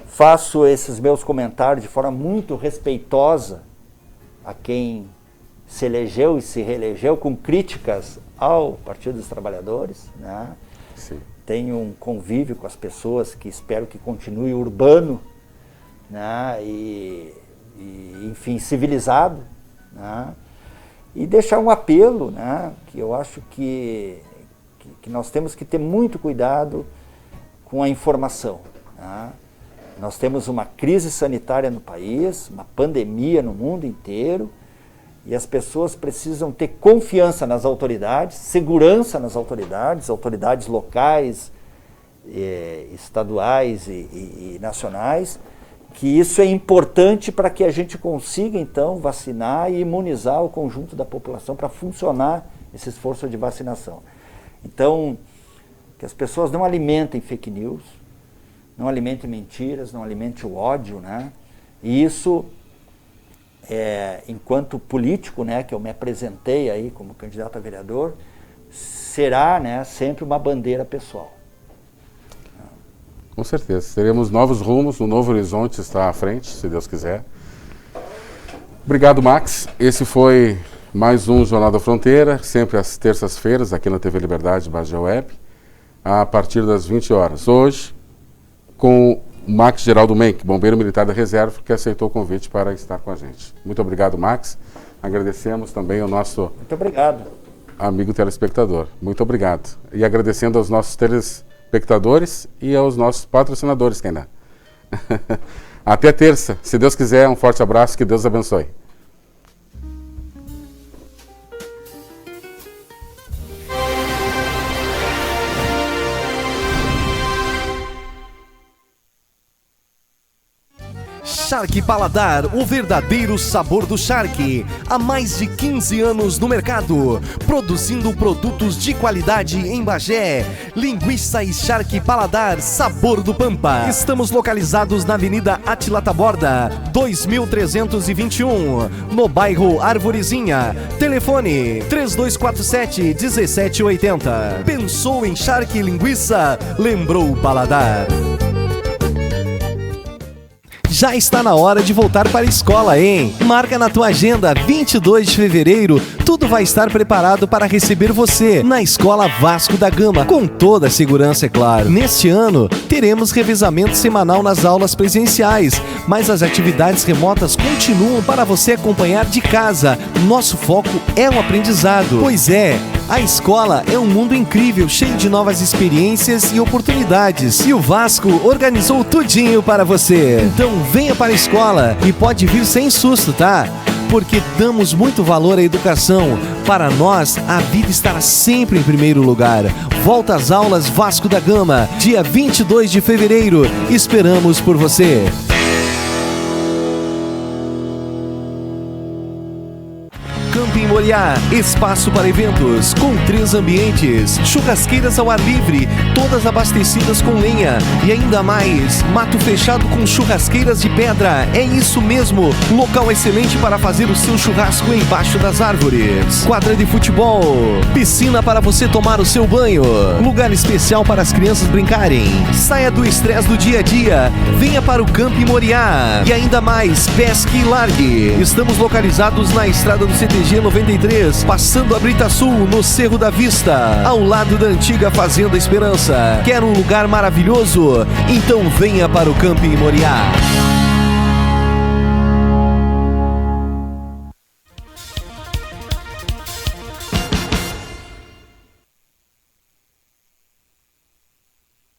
B: faço esses meus comentários de forma muito respeitosa a quem se elegeu e se reelegeu, com críticas ao Partido dos Trabalhadores, né?
A: Sim.
B: Tenho um convívio com as pessoas que espero que continue urbano, né? E enfim, civilizado, né? E deixar um apelo, né? Que eu acho que nós temos que ter muito cuidado com a informação, né? Nós temos uma crise sanitária no país, uma pandemia no mundo inteiro, e as pessoas precisam ter confiança nas autoridades, segurança nas autoridades locais, estaduais e nacionais, que isso é importante para que a gente consiga, então, vacinar e imunizar o conjunto da população para funcionar esse esforço de vacinação. Então, que as pessoas não alimentem fake news, não alimentem mentiras, não alimentem o ódio, né? E isso, enquanto político, né, que eu me apresentei aí como candidato a vereador, será, né, sempre uma bandeira pessoal.
A: Com certeza. Teremos novos rumos, um novo horizonte está à frente, se Deus quiser. Obrigado, Max. Esse foi mais um Jornal da Fronteira, sempre às terças-feiras, aqui na TV Liberdade Bagé Web, a partir das 20 horas. Hoje, com o Max Geraldo Menck, bombeiro militar da reserva, que aceitou o convite para estar com a gente. Muito obrigado, Max. Agradecemos também ao nosso
B: Muito obrigado.
A: Amigo telespectador. Muito obrigado. E agradecendo aos nossos telespectadores e aos nossos patrocinadores, Kainan. Até terça. Se Deus quiser, um forte abraço. Que Deus abençoe.
C: Shark Paladar, o verdadeiro sabor do Shark. Há mais de 15 anos no mercado, produzindo produtos de qualidade em Bagé. Linguiça e Shark Paladar, sabor do Pampa. Estamos localizados na Avenida Átila Taborda, 2321, no bairro Arvorezinha. Telefone 3247-1780. Pensou em Shark e linguiça? Lembrou o Paladar. Já está na hora de voltar para a escola, hein? Marca na tua agenda, 22 de fevereiro, tudo vai estar preparado para receber você na Escola Vasco da Gama, com toda a segurança, é claro. Neste ano, teremos revezamento semanal nas aulas presenciais, mas as atividades remotas continuam para você acompanhar de casa. Nosso foco é o aprendizado. Pois é, a escola é um mundo incrível, cheio de novas experiências e oportunidades. E o Vasco organizou tudinho para você. Então venha para a escola e pode vir sem susto, tá? Porque damos muito valor à educação. Para nós, a vida estará sempre em primeiro lugar. Volta às aulas Vasco da Gama, dia 22 de fevereiro. Esperamos por você. Camping Moriá, espaço para eventos, com 3 ambientes, churrasqueiras ao ar livre, todas abastecidas com lenha e ainda mais, mato fechado com churrasqueiras de pedra. É isso mesmo, local excelente para fazer o seu churrasco embaixo das árvores. Quadra de futebol, piscina para você tomar o seu banho, lugar especial para as crianças brincarem. Saia do estresse do dia a dia, venha para o Camping Moriá. E ainda mais, pesque e largue. Estamos localizados na estrada do CTG 93, passando a Brita Sul, no Cerro da Vista, ao lado da antiga Fazenda Esperança. Quer um lugar maravilhoso? Então venha para o Camping Moriá.